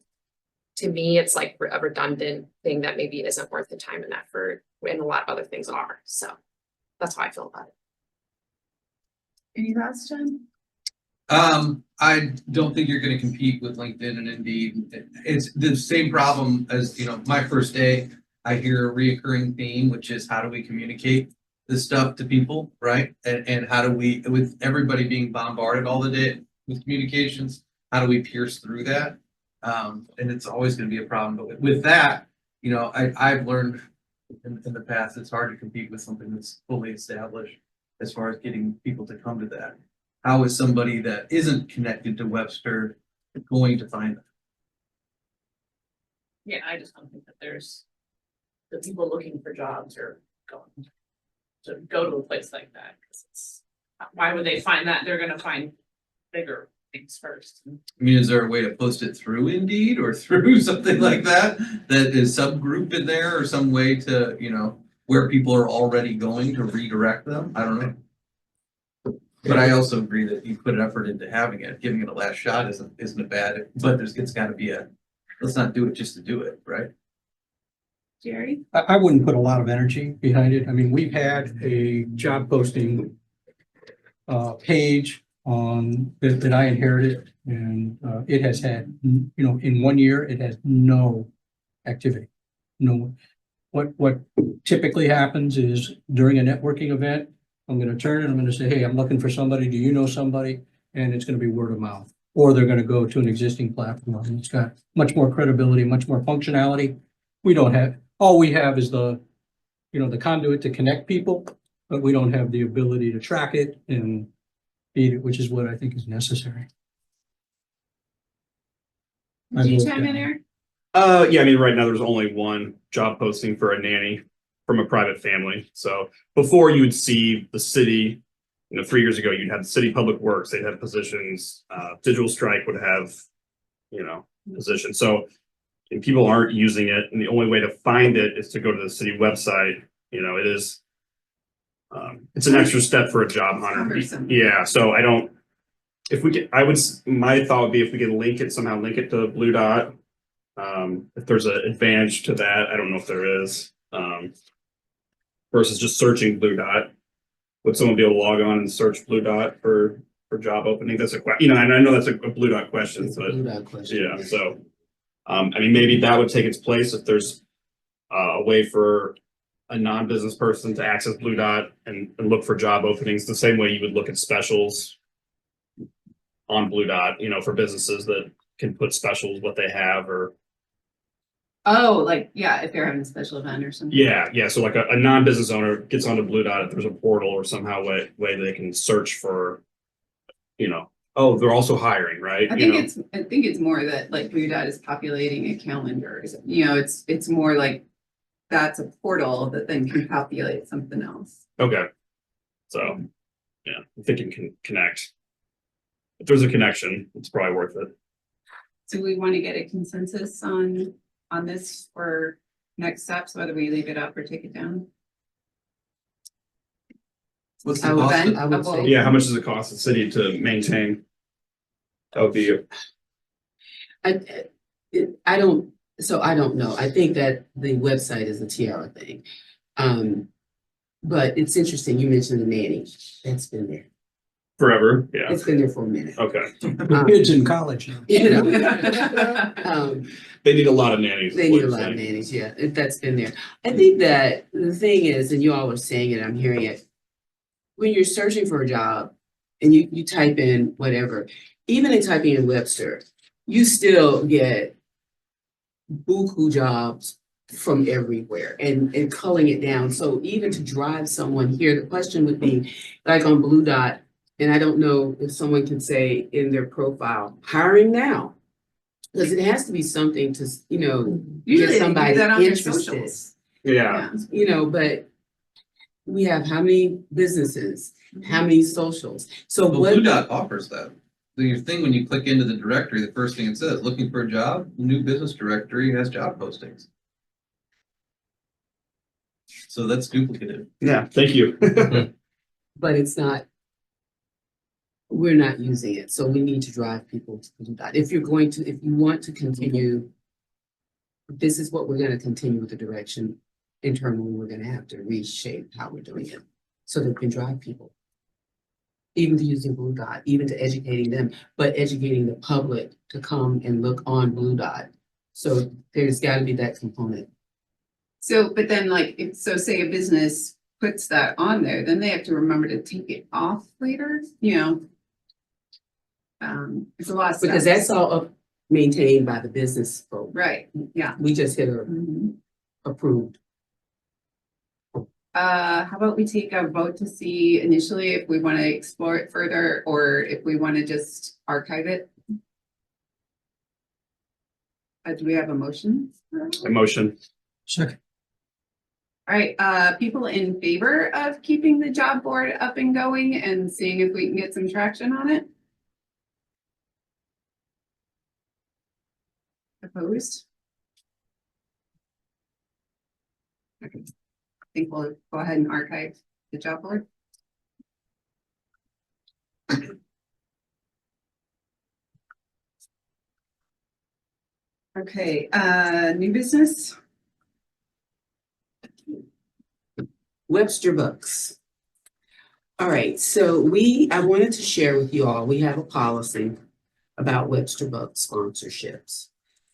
To me, it's like a redundant thing that maybe isn't worth the time and effort, and a lot of other things are, so that's how I feel about it. Any thoughts, John? I don't think you're gonna compete with LinkedIn and Indeed. It's the same problem as, my first day. I hear a reoccurring theme, which is how do we communicate this stuff to people, right? And how do we, with everybody being bombarded all the day with communications, how do we pierce through that? And it's always gonna be a problem, but with that, I've learned in the past, it's hard to compete with something that's fully established as far as getting people to come to that. How is somebody that isn't connected to Webster going to find that? Yeah, I just don't think that there's the people looking for jobs are going to go to a place like that, because it's, why would they find that? They're gonna find bigger things first. I mean, is there a way to post it through Indeed or through something like that? That is subgroup in there, or some way to, where people are already going to redirect them? I don't know. But I also agree that you put effort into having it, giving it a last shot isn't a bad, but it's gotta be let's not do it just to do it, right? Jerry? I wouldn't put a lot of energy behind it. I mean, we've had a job posting page that I inherited, and it has had, in 1 year, it has no activity. No, what typically happens is during a networking event, I'm gonna turn it, I'm gonna say, hey, I'm looking for somebody, do you know somebody? And it's gonna be word of mouth, or they're gonna go to an existing platform. It's got much more credibility, much more functionality. All we have is the conduit to connect people, but we don't have the ability to track it and feed it, which is what I think is necessary. Did you chime in, Eric? yeah, I mean, right now there's only one job posting for a nanny from a private family. So before you would see the city, 3 years ago, you'd have the city public works, they'd have positions, Digital Strike would have, positions. So and people aren't using it, and the only way to find it is to go to the city website. It is, it's an extra step for a job hunter. Cumbersome. Yeah, so my thought would be if we could somehow link it to Blue Dot. If there's an advantage to that, I don't know if there is. Versus just searching Blue Dot. Would someone be able to log on and search Blue Dot for job opening? That's a question, and I know that's a Blue Dot question, It's a but Blue Dot question. yeah, so. I mean, maybe that would take its place if there's a way for a non-business person to access Blue Dot and look for job openings the same way you would look at specials on Blue Dot, for businesses that can put specials, what they have, or. Oh, like, yeah, if they're having a special event or something. Yeah. So like a non-business owner gets onto Blue Dot, if there's a portal or somehow way they can search for, oh, they're also hiring, right? I think it's more that like Blue Dot is populating a calendar. It's more like that's a portal that then can populate something else. Okay. So, yeah, I think it can connect. If there's a connection, it's probably worth it. So we want to get a consensus on this for next steps, whether we leave it up or take it down. What's the I would cost? bet- I would say- Yeah, how much does it cost the city to maintain? That would be, I don't, so I don't know. I think that the website is a Tiara thing. But it's interesting, you mentioned the nanny. That's been there. Forever, yeah, It's been there for a minute. okay. The kids in college now. You know? They need a lot of nannies. They is what need a you're lot of saying. nannies, yeah, that's been there. I think that the thing is, and you all are saying it, I'm hearing it. When you're searching for a job and you type in whatever, even in typing in Webster, you still get buku jobs from everywhere and culling it down. So even to drive someone here, the question would be like on Blue Dot, and I don't know if someone can say in their profile, hiring now. Because it has to be something to, you know, Usually get they do somebody that on their interested. socials. Yeah, You know, but we have how many businesses, how many socials? So Well, what? Blue Dot offers that. Your thing, when you click into the directory, the first thing it says, looking for a job, new business directory has job postings. So that's duplicative. yeah, thank you. But it's not, we're not using it, so we need to drive people to do that. If you're going to, if you want to continue, this is what we're gonna continue with the direction. Internally, we're gonna have to reshape how we're doing it, so that we can drive people. Even to using Blue Dot, even to educating them, but educating the public to come and look on Blue Dot. So there's gotta be that component. So, but then like, if, so say a business puts that on there, then they have to remember to take it off later, you know? It's a lot of stuff. Because that's all maintained by the business folks. Right, yeah. We just hit a Mhm. approved. How about we take a vote to see initially if we want to explore it further or if we want to just archive it? Do we have a motion? Emotion. Second. All right, people in favor of keeping the job board up and going and seeing if we can get some traction on it? Opposed? Okay. I think we'll go ahead and archive the job board. Okay, new business? Webster Books. All right, so I wanted to share with you all, we have a policy about Webster Book sponsorships.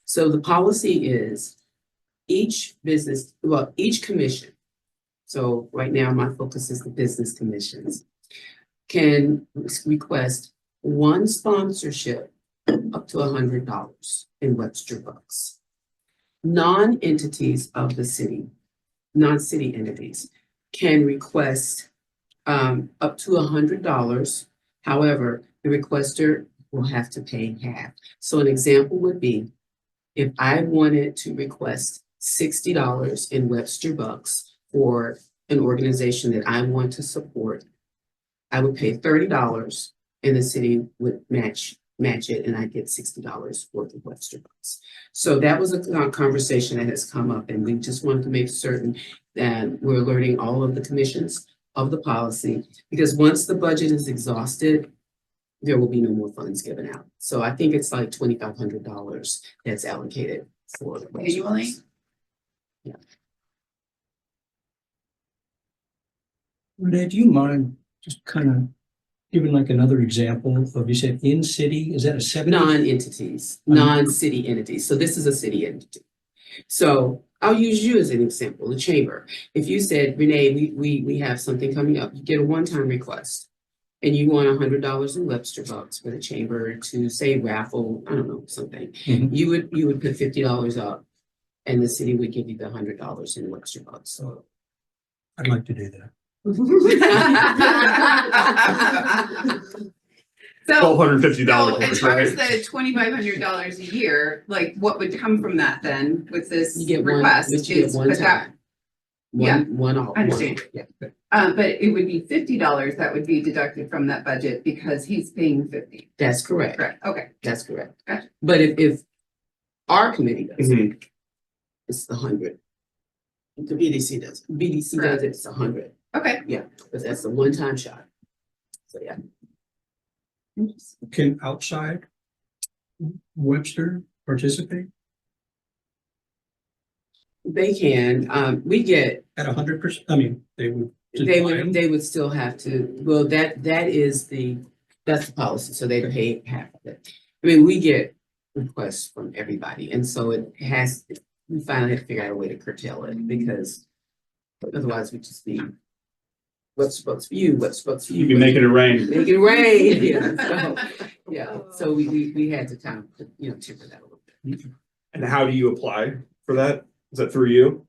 So the policy is each business, well, each commission. So right now, my focus is the business commissions can request one sponsorship up to $100 in Webster Books. Non-entities of the city, non-city entities can request up to $100. However, the requester will have to pay half. So an example would be if I wanted to request $60 in Webster Bucks for an organization that I want to support, I would pay $30 and the city would match it and I get $60 worth of Webster Bucks. So that was a conversation that has come up and we just wanted to make certain that we're alerting all of the commissions of the policy, because once the budget is exhausted, there will be no more funds given out. So I think it's like $2,500 that's allocated for the Webster Annually? Bucks. Yeah. Renee, do you mind just kind of giving like another example of, you said in city, is that a 70? Non-entities, non-city entities. So this is a city entity. So I'll use you as an example, the chamber. If you said, Renee, we have something coming up, you get a one-time request and you want $100 in Webster Bucks for the chamber to say raffle, I don't know, something. Mhm. You would put $50 up and the city would give you the $100 in Webster Bucks. So I'd like to do that. So, $1,250 so as course, far as right? the $2,500 a year, like what would come from that then with this you get one, request? but you get is- one but that- time. Yeah, One off. I understand. Yeah. But it would be $50 that would be deducted from that budget because he's paying 50. That's correct. Correct, okay. That's correct. Gotcha. But if our committee does it, Mhm. it's the 100. The BDC does. BDC does Correct. it, it's 100. Okay. Yeah, because that's a one-time shot. So yeah. Can outside Webster participate They can, we get, at 100%? I mean, they would. just buy 'em? they would still have to, well, that's the policy, so they pay half of it. I mean, we get requests from everybody, and so we finally have to figure out a way to curtail it, because otherwise we just be, what's supposed for you, what's supposed for you. You'd be making it rain. Make it rain, so we had to kind of, temper that a little bit. And how do you apply for that? Is that through you?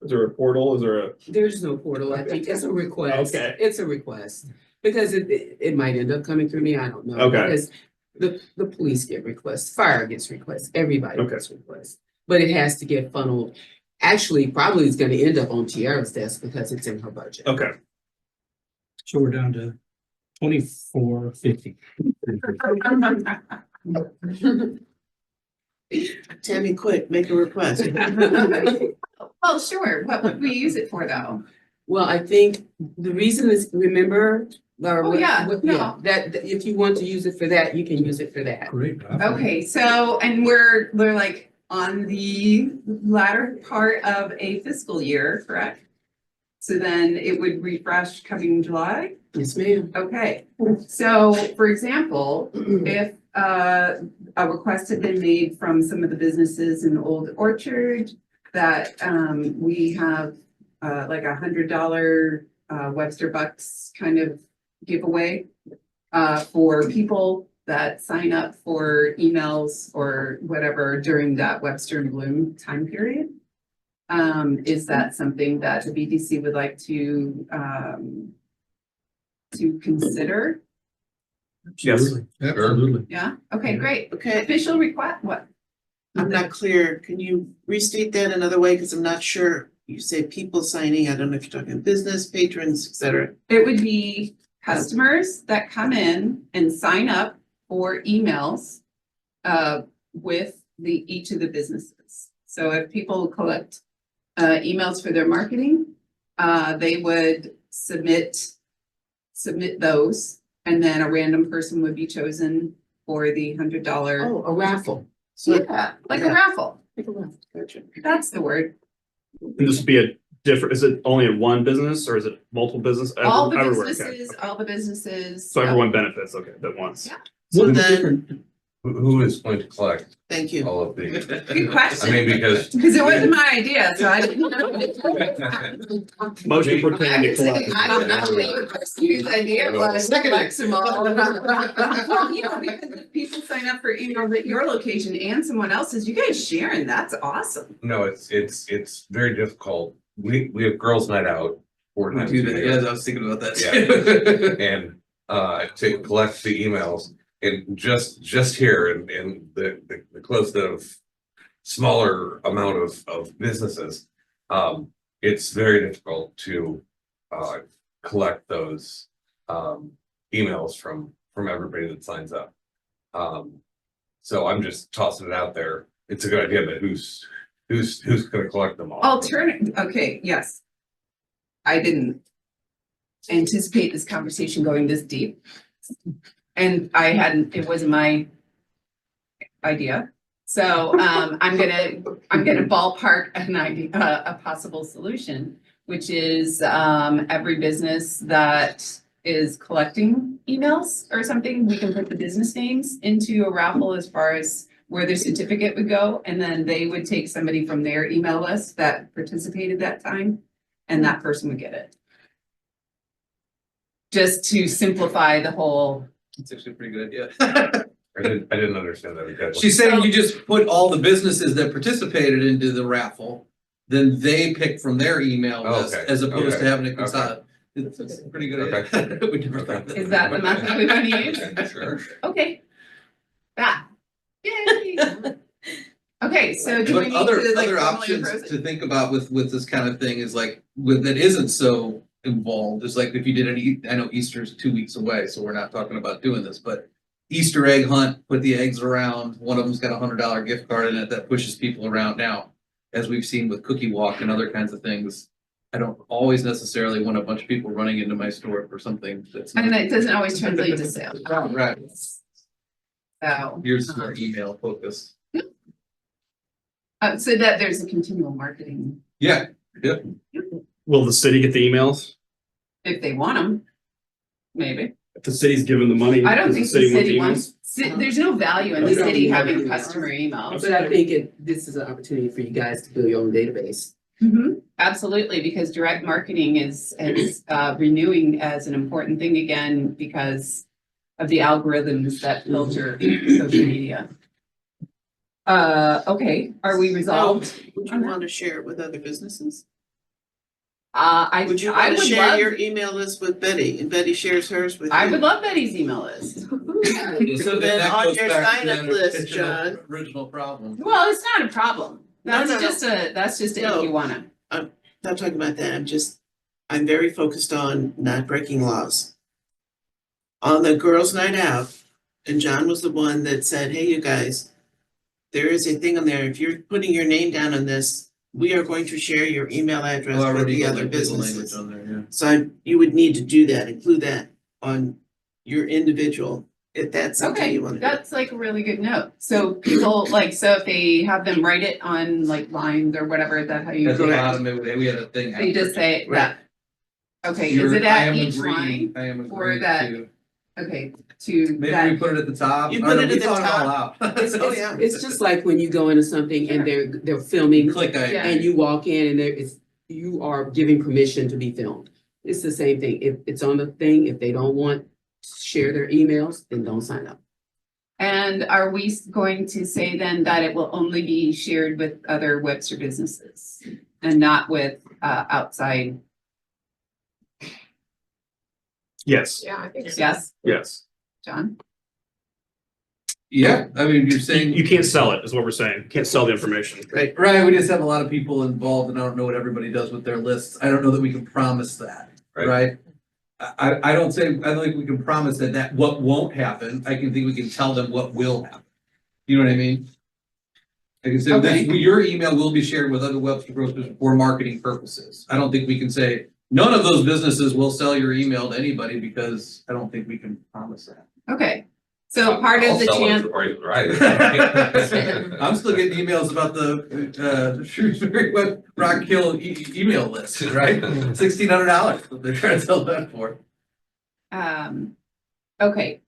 Is there a portal? Is there a? There's no portal, I think it's a request. Okay. It's a request, because it might end up coming through me, I don't know. Okay. Because the police get requests, fire gets requests, everybody Okay. gets requests. But it has to get funneled, actually, probably it's gonna end up on Tiara's desk because it's in her budget. Okay. So we're down to 2450. Tammy, quick, make a request. Well, sure. What would we use it for though? Well, I think the reason is, remember, Laura, Oh, yeah, no. that if you want to use it for that, you can use it for that. Great. Okay, so, and we're like on the latter part of a fiscal year, correct? So then it would refresh coming July? Yes, ma'am. Okay, so for example, if a request had been made from some of the businesses in Old Orchard that we have like $100 Webster Bucks kind of giveaway for people that sign up for emails or whatever during that Webster and Bloom time period. Is that something that the BDC would like to consider? Yes. Absolutely. Yeah, okay, great. Okay, Official request, what? I'm not clear. Can you restate that another way? Because I'm not sure. You say people signing, I don't know if you're talking business, patrons, et cetera. It would be customers that come in and sign up for emails with each of the businesses. So if people collect emails for their marketing, they would submit those, and then a random person would be chosen for the $100. Oh, a raffle. Yeah, like a raffle. Like a raffle. Gotcha. That's the word. And this would be a different, is it only in one business or is it multiple business? All the Everywhere, okay. businesses. So everyone benefits, okay, at once. Yeah. What are the then- different, Who is going to collect Thank you. all of the? Good question. I mean, because. Because it wasn't my idea, so I didn't know. Motion for Tammy to Actually, collect. I don't know whose idea it was. Collect them all. Well, you know, because if people sign up for emails at your location and someone else's, you guys sharing, that's awesome. No, it's very difficult. We have girls' night out 4 times a Do that, year. yeah, I was thinking about that Yeah. too. And to collect the emails and just here in the close of smaller amount of businesses. It's very difficult to collect those emails from everybody that signs up. So I'm just tossing it out there. It's a good idea, but who's gonna collect them all? Alternative, okay, yes. I didn't anticipate this conversation going this deep. And it wasn't my idea. So I'm gonna ballpark an idea, a possible solution, which is every business that is collecting emails or something, we can put the business names into a raffle as far as where their certificate would go, and then they would take somebody from their email list that participated that time, and that person would get it. Just to simplify the whole. It's actually a pretty good idea. I didn't understand that. Okay. She's saying you just put all the businesses that participated into the raffle, then they pick from their email list Okay, as opposed to okay, having it okay. consolidated. It's a pretty good idea. We never thought Is that the method we want to use? Sure. Okay. That. Yay. Okay, so do we But need other to like other formally options approach it? to think about with this kind of thing is like that isn't so involved, is like if you did I know Easter's 2 weeks away, so we're not talking about doing this, but Easter egg hunt, put the eggs around, one of them's got $100 gift card in it that pushes people around. Now, as we've seen with Cookie Walk and other kinds of things, I don't always necessarily want a bunch of people running into my store for something that's. And it doesn't always translate to sales. Right, So. here's our email focus. So that there's a continual marketing, Yeah, Will the city get the emails? if they want them, maybe. If the city's given the money. I don't does think the want city emails? wants, there's no value in the We don't city want having emails. customer emails. But I think this is an opportunity for you guys to build your own database. Absolutely, because direct marketing is renewing as an important thing again because of the algorithms that filter social media. Okay, are we resolved? Would you want to share it with other businesses? Would you I want to would share love, your email list with Betty and Betty shares hers with you? I would love Betty's email list. So then that on goes your back to sign-up the list, original- John. Original problem. Well, it's not a problem. No, no, no. That's just if No. you wanna. Not talking about that, I'm very focused on not breaking laws. On the girls' night out, and John was the one that said, hey, you guys, there is a thing on there, if you're putting your name down on this, we are going to share your email address with Already the got other like legal language businesses. on there, yeah. So you would need to do that, include that on your individual, if that's something Okay, you want to do. that's like a really good note. So people like, so if they have them write it on like lines or whatever, is that how you At the do it? bottom, we had a thing. They just say that. Okay, is You're- it I at am each agreeing- line? I am or agreeing that- to. Okay, to Maybe we that, put it at the top. You I put don't know, it we at the thought all top. out. Oh, yeah. It's just like when you go into something and they're filming Click, Yeah. and you walk in and you are giving permission to be filmed. It's the same thing. If it's on the thing, if they don't want to share their emails, then don't sign up. and are we going to say then that it will only be shared with other Webster businesses? And not with outside, Yes, Yeah, I think so. yes, yes. John? Yeah, I mean, you're You, saying. you can't sell it, is what we're saying. Can't sell the information. Right. Right, we just have a lot of people involved and I don't know what everybody does with their lists. I don't know that we can promise that, Right. right? I don't think we can promise that what won't happen. I can think we can tell them what will happen. You know what I mean? I can say Okay. your email will be shared with other Webster grocers for marketing purposes. I don't think we can say, none of those businesses will sell your email to anybody because I don't think we can promise that. Okay, so part of the chance, Right. I'm still getting emails about the Shrewsbury Web Rock Hill email list, right? $1,600 they're trying to sell that for. okay,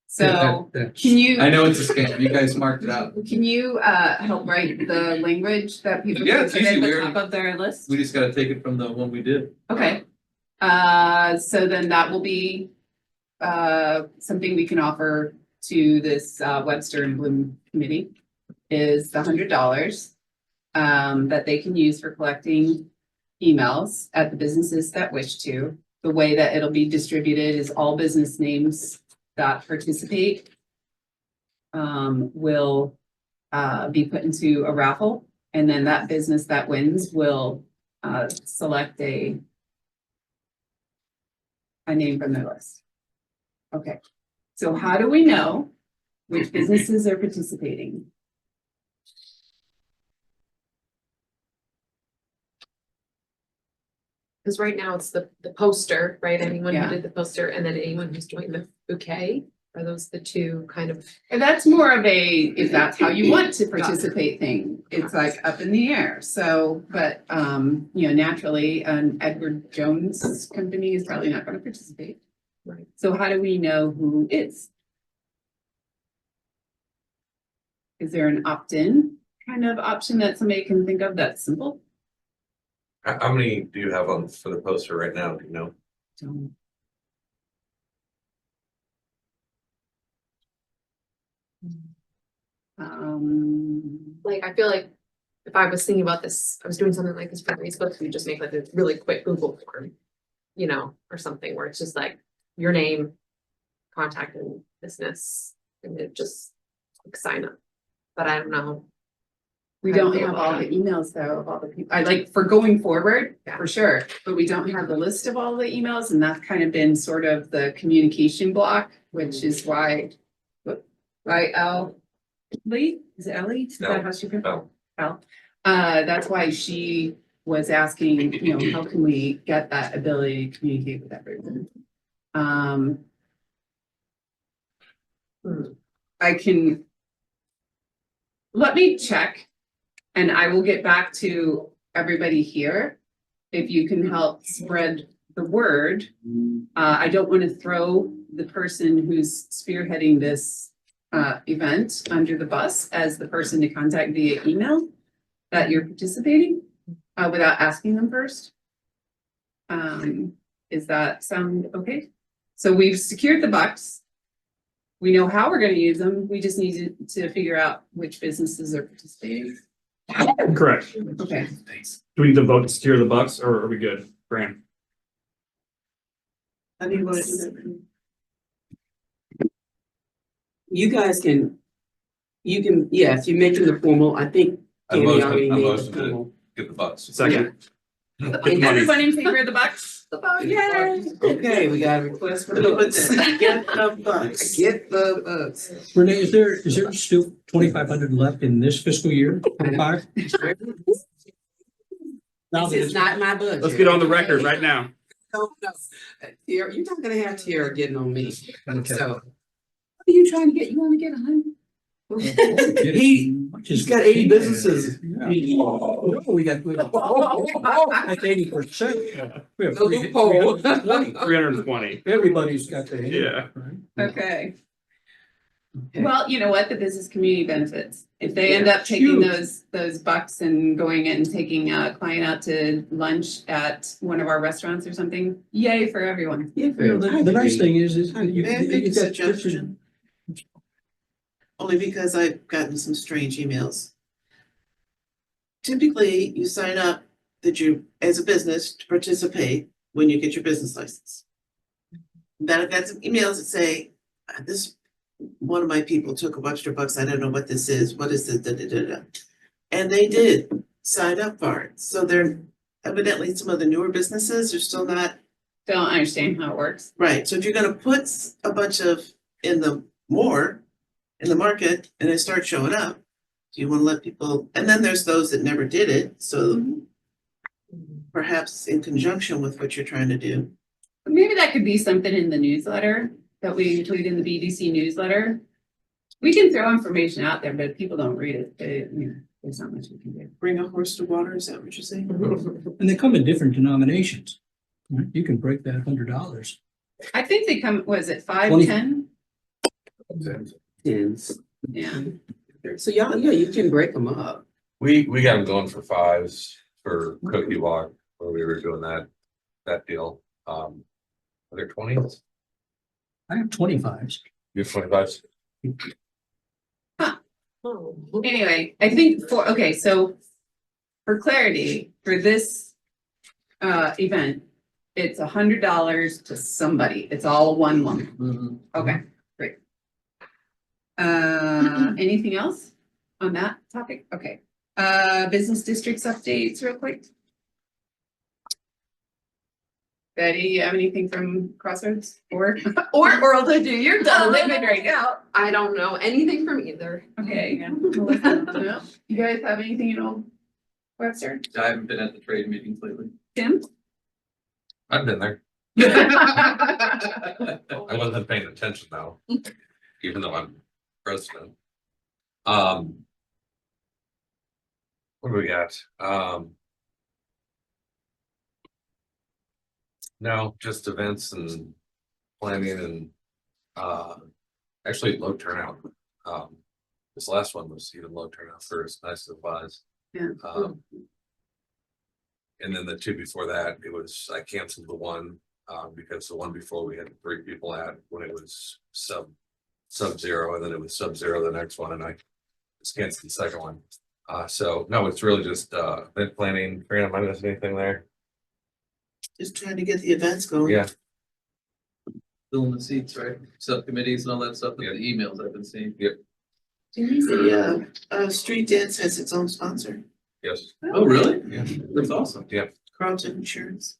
so can you? I know it's a scam. You guys marked it out. Can you help write the language that people Yeah, can it's put easy. at We the already- top of their list? We just gotta take it from the one we did. Okay. So then that will be something we can offer to this Webster and Bloom committee is the $100 that they can use for collecting emails at the businesses that wish to. The way that it'll be distributed is all business names that participate will be put into a raffle, and then that business that wins will select a name from their list. Okay, so how do we know which businesses are participating? Because right now it's the poster, right? Anyone Yeah. who did the poster and then anyone who's doing the bouquet. Are those the two kind of? And that's more of a, if that's how you want to participate thing, it's like up in the air, so, but, naturally, an Edward Jones company is probably not gonna participate. Right. So how do we know who is? Is there an opt-in kind of option that somebody can think of that's simple? How many do you have on for the poster right now? Do you know? Don't- Like, I feel like if I was thinking about this, I was doing something like this for Facebook, we just make like a really quick Google form, or something where it's just like your name, contact and business, and it just like, sign up. But I don't know. We How do you don't feel have about all the that? emails though of all the people, I like for going forward, Yeah. for sure, but we don't have the list of all the emails and that's kind of been sort of the communication block, which is why. Lee, is it Ellie? Is No. that how she? No. Oh, that's why she was asking, how can we get that ability to communicate with everyone? I can. Let me check And I will get back to everybody here. If you can help spread the word. I don't want to throw the person who's spearheading this event under the bus as the person to contact via email that you're participating without asking them first. Does that sound okay? So we've secured the bucks. We know how we're going to use them. We just need to figure out which businesses are participating. Correct. Okay. Do we need to vote to secure the bucks or are we good? Graham? How do you want to do that? You guys can, yeah, if you're making the formal, I think I Tammy motion- already I made the motion to- formal. Get the bucks. Second. Get the money. Everyone in favor of the bucks? Oh, yay. Okay, we got a request for the Get the bucks. Get the bucks. Renee, is there still 2,500 left in this fiscal year? 25? Now that This is it's- not my budget. Let's get on the record right now. No. Tiara, you're not gonna have Tiara getting on me, Okay. so. What are you trying to get? You wanna get 100? He's got 80 businesses. Yeah. No, we got, that's 80%. We have The loophole. 320. 320. Everybody's got the. Yeah. Okay. Okay. Well, you know what? The business community benefits. If they end up taking those bucks and going and taking a client out to lunch at one of our restaurants or something, yay for everyone. Yeah, You know, the nice thing is May I make a you got, suggestion? Only because I've gotten some strange emails. Typically, you sign up that you, as a business, to participate when you get your business license. Then I've got some emails that say, this, one of my people took a bunch of bucks, I don't know what this is, what is this, da, da, da, da. And they did sign up for it, so they're evidently some of the newer businesses are still not. Don't understand how it works. Right, so if you're gonna put a bunch of in the market and they start showing up, do you wanna let people, and then there's those that never did it, so perhaps in conjunction with what you're trying to do. Maybe that could be something in the newsletter that we include in the BDC newsletter. We can throw information out there, but if people don't read it, there's not much we can do. Bring a horse to water, is that what you're saying? and they come in different denominations. Right? You can break that $100. I think they come, was it 5, 20. 10? Tens. Yeah. So y'all, yeah, you can break them up. We got them going for fives for Cookie Walk, where we were doing that deal. Are there 20s? I have 25s. You have 25s? Anyway, I think so for clarity, for this event, it's $100 to somebody. It's all one lump. Okay, great. Anything else on that topic? Okay. Business districts updates real quick. Betty, you have anything from Crossroads or World to do? You're done living right now. I don't know anything from either. Okay. No. You guys have anything in Old Webster? I haven't been at the trade meetings lately. Tim? I've been there. I wasn't paying attention though, even though I'm president. What do we got? No, just events and planning and, actually low turnout. This last one was even low turnout for as nice as it was. Yeah. And then the two before that, I canceled the one, because the one before we had 3 people at when it was sub-zero, and then it was sub-zero the next one, and I just canceled the second one. So no, it's really just, event planning. Fran, am I missing anything there? Just trying to get the events going. Yeah. Filling the seats, right? Subcommittees and all that stuff, the emails I've been seeing. The street dance has its own sponsor, Yes. Oh, really? Yeah. That's awesome. Yeah. Carlton Insurance.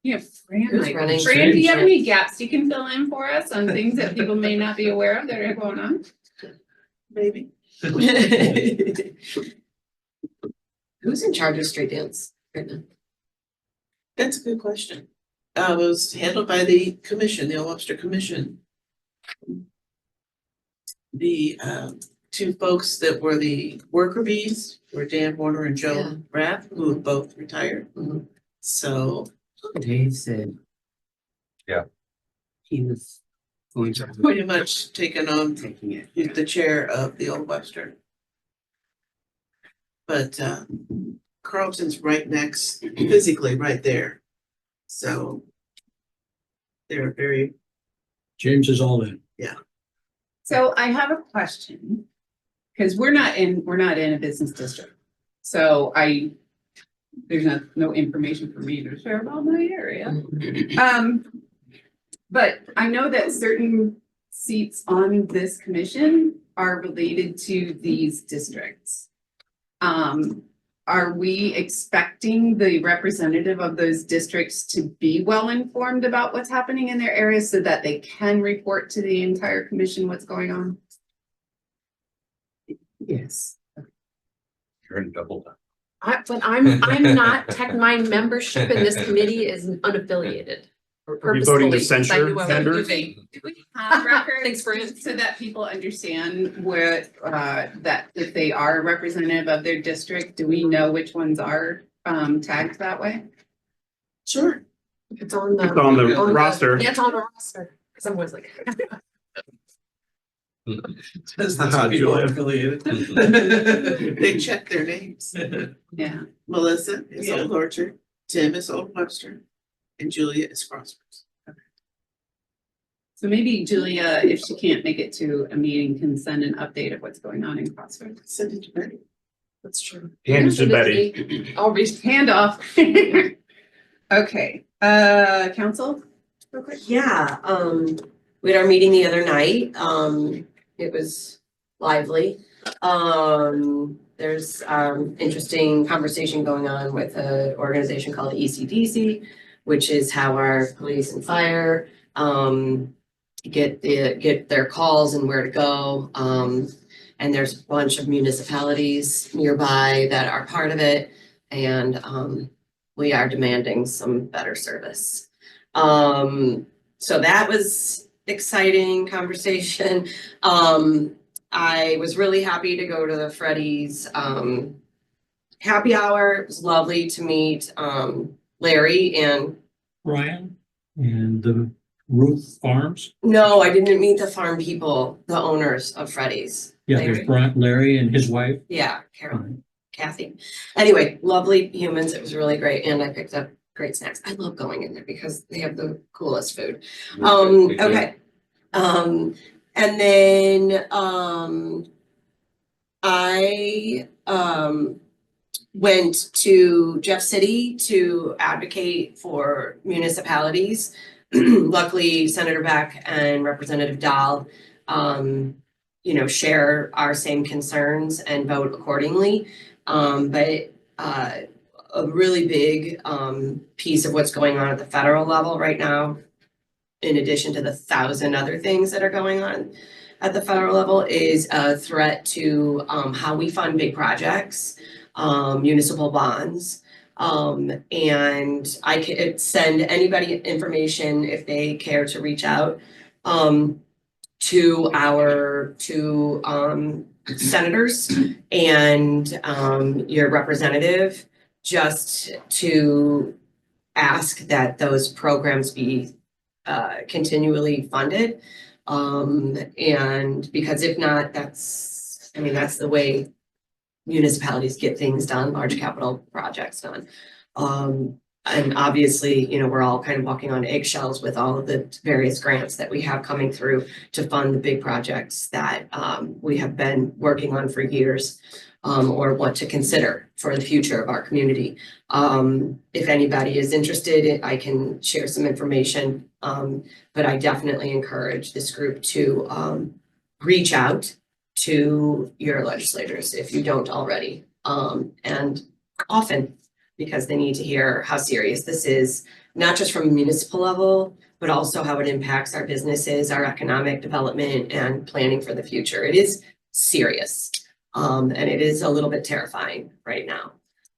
Yeah, Fran, Who's like, running Fran, do you have street any gaps you can fill in for us on things that people may not be aware of that are going on? Maybe. Who's in charge of street dance right now? That's a good question. It was handled by the commission, the Old Webster Commission. The two folks that were the worker bees were Dan Warner and Yeah. Joe Rath, who have both retired. Mhm. So Dave said. Yeah. He was going to pretty much taken on taking it. the chair of the Old Webster. But Carlton's right next, physically right there. So they're very, James is all in. So I have a question. Cause we're not in a business district. So there's no information for me to share about my area. But I know that certain seats on this commission are related to these districts. Are we expecting the representative of those districts to be well informed about what's happening in their areas so that they can report to the entire commission what's going on? Yes. You're in double time. But I'm not my membership in this committee is unaffiliated. Are you voting to Purposefully, 'cause I censure knew I was members? moving. Do we have records? Thanks for it. So that people understand where, that if they are a representative of their district, do we know which ones are, tagged that way? sure. It's on the. It's on the roster. Yeah, it's on the roster. Cause I'm always like. That's not people affiliated. They check their names. Yeah. Melissa is Yeah. Old Orchard, Tim is Old Webster, and Julia is Crossroads. So maybe Julia, if she can't make it to a meeting, can send an update of what's going on in Crossroads. Send it to Betty. That's true. Hand it to Send Betty. me. I'll read. Handoff. Okay, council? Real quick. Yeah, we had our meeting the other night. It was lively. There's interesting conversation going on with an organization called ECDC, which is how our police and fire get their calls and where to go. And there's a bunch of municipalities nearby that are part of it, and we are demanding some better service. So that was exciting conversation. I was really happy to go to the Freddy's happy hour. It was lovely to meet Larry and Ryan and the Ruth Farms. no, I didn't meet the farm people, the owners of Freddy's. Yeah, Larry? there's Brian, Larry and his wife. Yeah, Carol, Kathy. Anyway, lovely humans. It was really great. And I picked up great snacks. I love going in there because they have the coolest food. Okay. And then I went to Jeff City to advocate for municipalities. Luckily, Senator Beck and Representative Dahl, share our same concerns and vote accordingly. But a really big piece of what's going on at the federal level right now, in addition to the 1,000 other things that are going on at the federal level, is a threat to how we fund big projects, municipal bonds. And I could send anybody information if they care to reach out to our two senators and your representative, just to ask that those programs be continually funded. And because if not, that's the way municipalities get things done, large capital projects done. And obviously, we're all kind of walking on eggshells with all of the various grants that we have coming through to fund the big projects that we have been working on for years, or want to consider for the future of our community. If anybody is interested, I can share some information, but I definitely encourage this group to reach out to your legislators if you don't already, and often, because they need to hear how serious this is, not just from a municipal level, but also how it impacts our businesses, our economic development, and planning for the future. It is serious, and it is a little bit terrifying right now.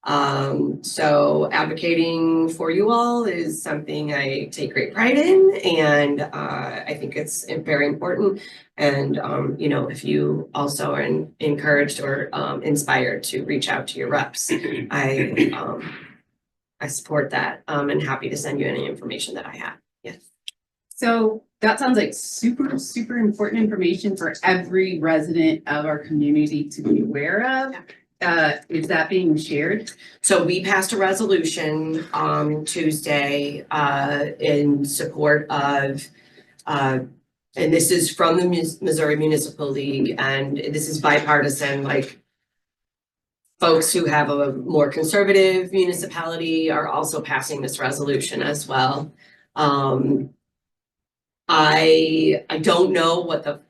So advocating for you all is something I take great pride in, and I think it's very important. And you know, if you also are encouraged or inspired to reach out to your reps, I support that, and happy to send you any information that I have. Yes. So that sounds like super, super important information for every resident of our community to be aware of. Is that being shared? So we passed a resolution Tuesday in support of and this is from the Missouri Municipal League, and this is bipartisan, like folks who have a more conservative municipality are also passing this resolution as well. I don't know what the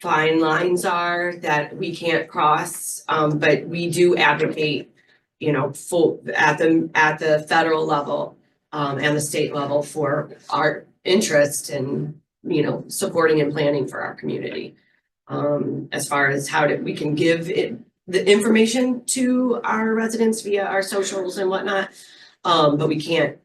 fine lines are that we can't cross, but we do advocate, you know, full at the federal level and the state level for our interest in, you know, supporting and planning for our community. As far as how we can give it the information to our residents via our socials and whatnot, but we can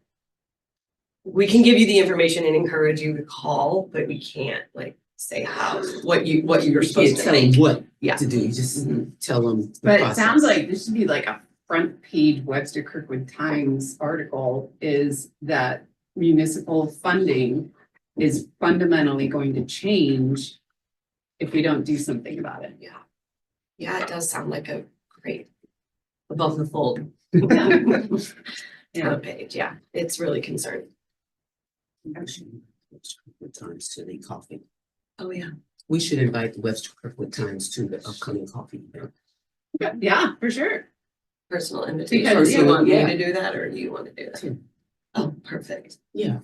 give you the information and encourage you to call, but we can't like say how, what you're supposed to Tell them think. what Yeah. to do, you just tell them. the But it process. sounds like this should be like a front page Webster Kirkwood Times article, is that municipal funding is fundamentally going to change if we don't do something about it. Yeah, it does sound like a great above the fold. Yeah. Page, yeah, it's really concerning. Actually, Webster Kirkwood Times to the coffee. Oh, yeah. We should invite the Webster Kirkwood Times to the upcoming coffee event. Yeah, for sure. Personal invitation. Because, Do you want me yeah. to do that or do you want to do that? Yeah. Oh, perfect. Yeah,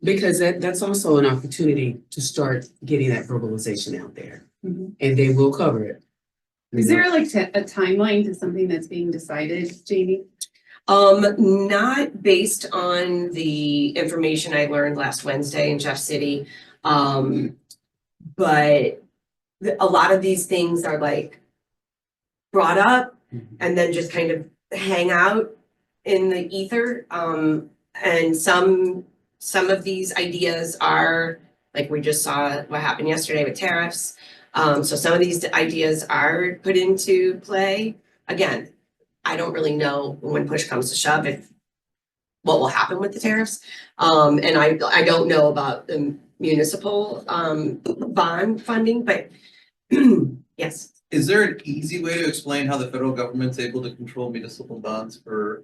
because that's also an opportunity to start getting that verbalization out there, Mhm. and they will cover it. Is there like a timeline to something that's being decided, Jamie? Not based on the information I learned last Wednesday in Jeff City. But a lot of these things are like brought up and then just kind of hang out in the ether. And some of these ideas are, like we just saw what happened yesterday with tariffs. So some of these ideas are put into play. Again, I don't really know when push comes to shove if what will happen with the tariffs. And I don't know about the municipal bond funding, but yes. Is there an easy way to explain how the federal government's able to control municipal bonds for?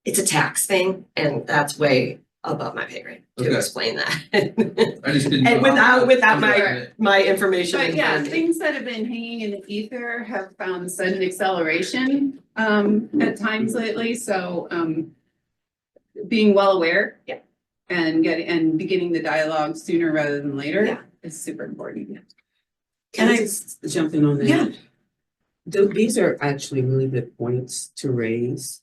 It's a tax thing, and that's way above my pay grade to Okay. explain that. I just didn't. And know. without my information. But in yeah, front of me. things that have been hanging in the ether have found sudden acceleration at times lately, so being well aware. Yeah. And beginning the dialogue sooner rather than later. Yeah. Is super important. Can And I just jump in on that? Yeah. These are actually really good points to raise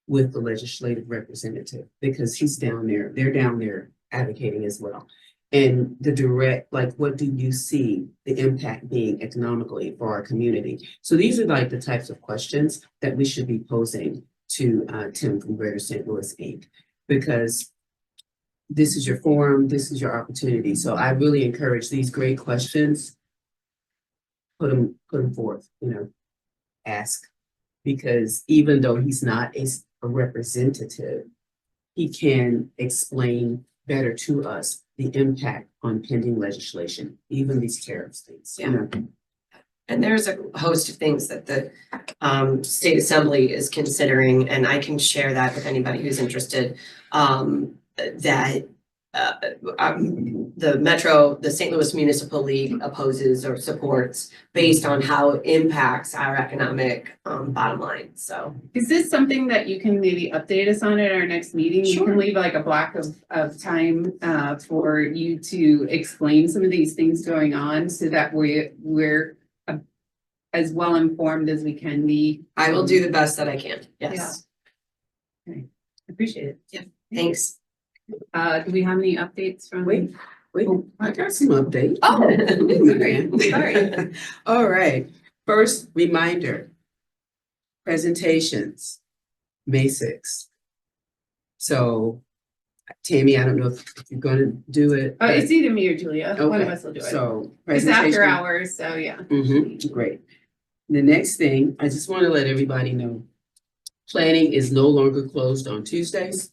with the legislative representative, because he's down there, they're down there advocating as well. And the direct, like, what do you see the impact being economically for our community? So these are like the types of questions that we should be posing to Tim from Greater St. Louis Inc. Because this is your forum, this is your opportunity. So I really encourage these great questions. Put them forth, ask, because even though he's not a representative, he can explain better to us the impact on pending legislation, even these tariffs things. Yeah. And there's a host of things that the state assembly is considering, and I can share that with anybody who's interested. That the St. Louis Municipal League opposes or supports based on how it impacts our economic bottom line. So Is this something that you can maybe update us on at our next meeting? You Sure. can leave like a block of time for you to explain some of these things going on so that we're as well informed as we can be. I will do the best that I can. Yes. Appreciate it. Thanks. Do we have any updates from? Wait, I got some updates. Oh, Sorry. All right, first reminder. Presentations. May sixth. So Tammy, I don't know if you're gonna do it. Oh, it's either me or Julia, one of Okay, us will do it. So. It's after presentation- hours, so yeah. Great. The next thing, I just want to let everybody know, planning is no longer closed on Tuesdays.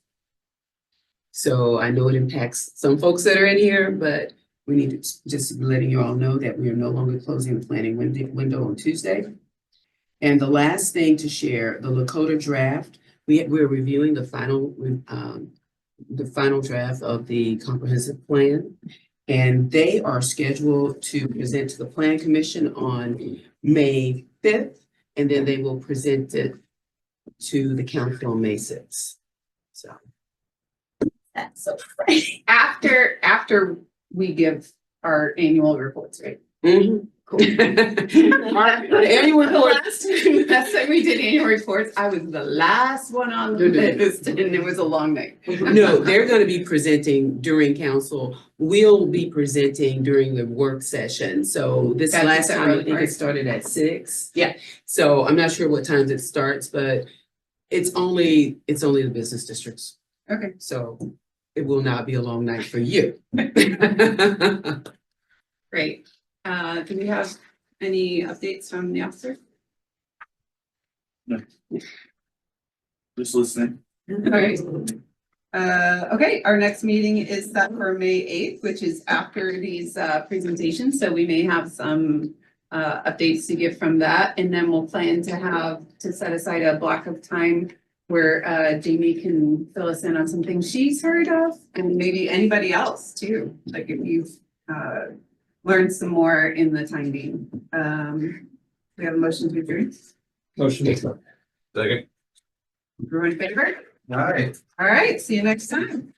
So I know it impacts some folks that are in here, but we need to just letting you all know that we are no longer closing the planning window on Tuesday. And the last thing to share, the Lakota draft, we're reviewing the final draft of the comprehensive plan. And they are scheduled to present to the Plan Commission on May 5th, and then they will present it to the council on May 6th. So. That's so funny. After we give our annual reports, right? Cool. Our annual report. Last time we did annual reports, I was the last one on the list and it was a long night. No, they're gonna be presenting during council. We'll be presenting during the work session. So this That's last the time, I early think it part. started at 6. Yeah. So I'm not sure what times it starts, but it's only the business districts. Okay. So it will not be a long night for you. Great. Do we have any updates from the officer? Just listening. All right. Okay, our next meeting is set for May 8th, which is after these presentations, so we may have some updates to give from that, and then we'll plan to set aside a block of time where Jamie can fill us in on some things she's heard of, and maybe anybody else too, like if you've learned some more in the time being. We have a motion to adjourn. Motion. Second. Everyone in favor? All right. All right, see you next time.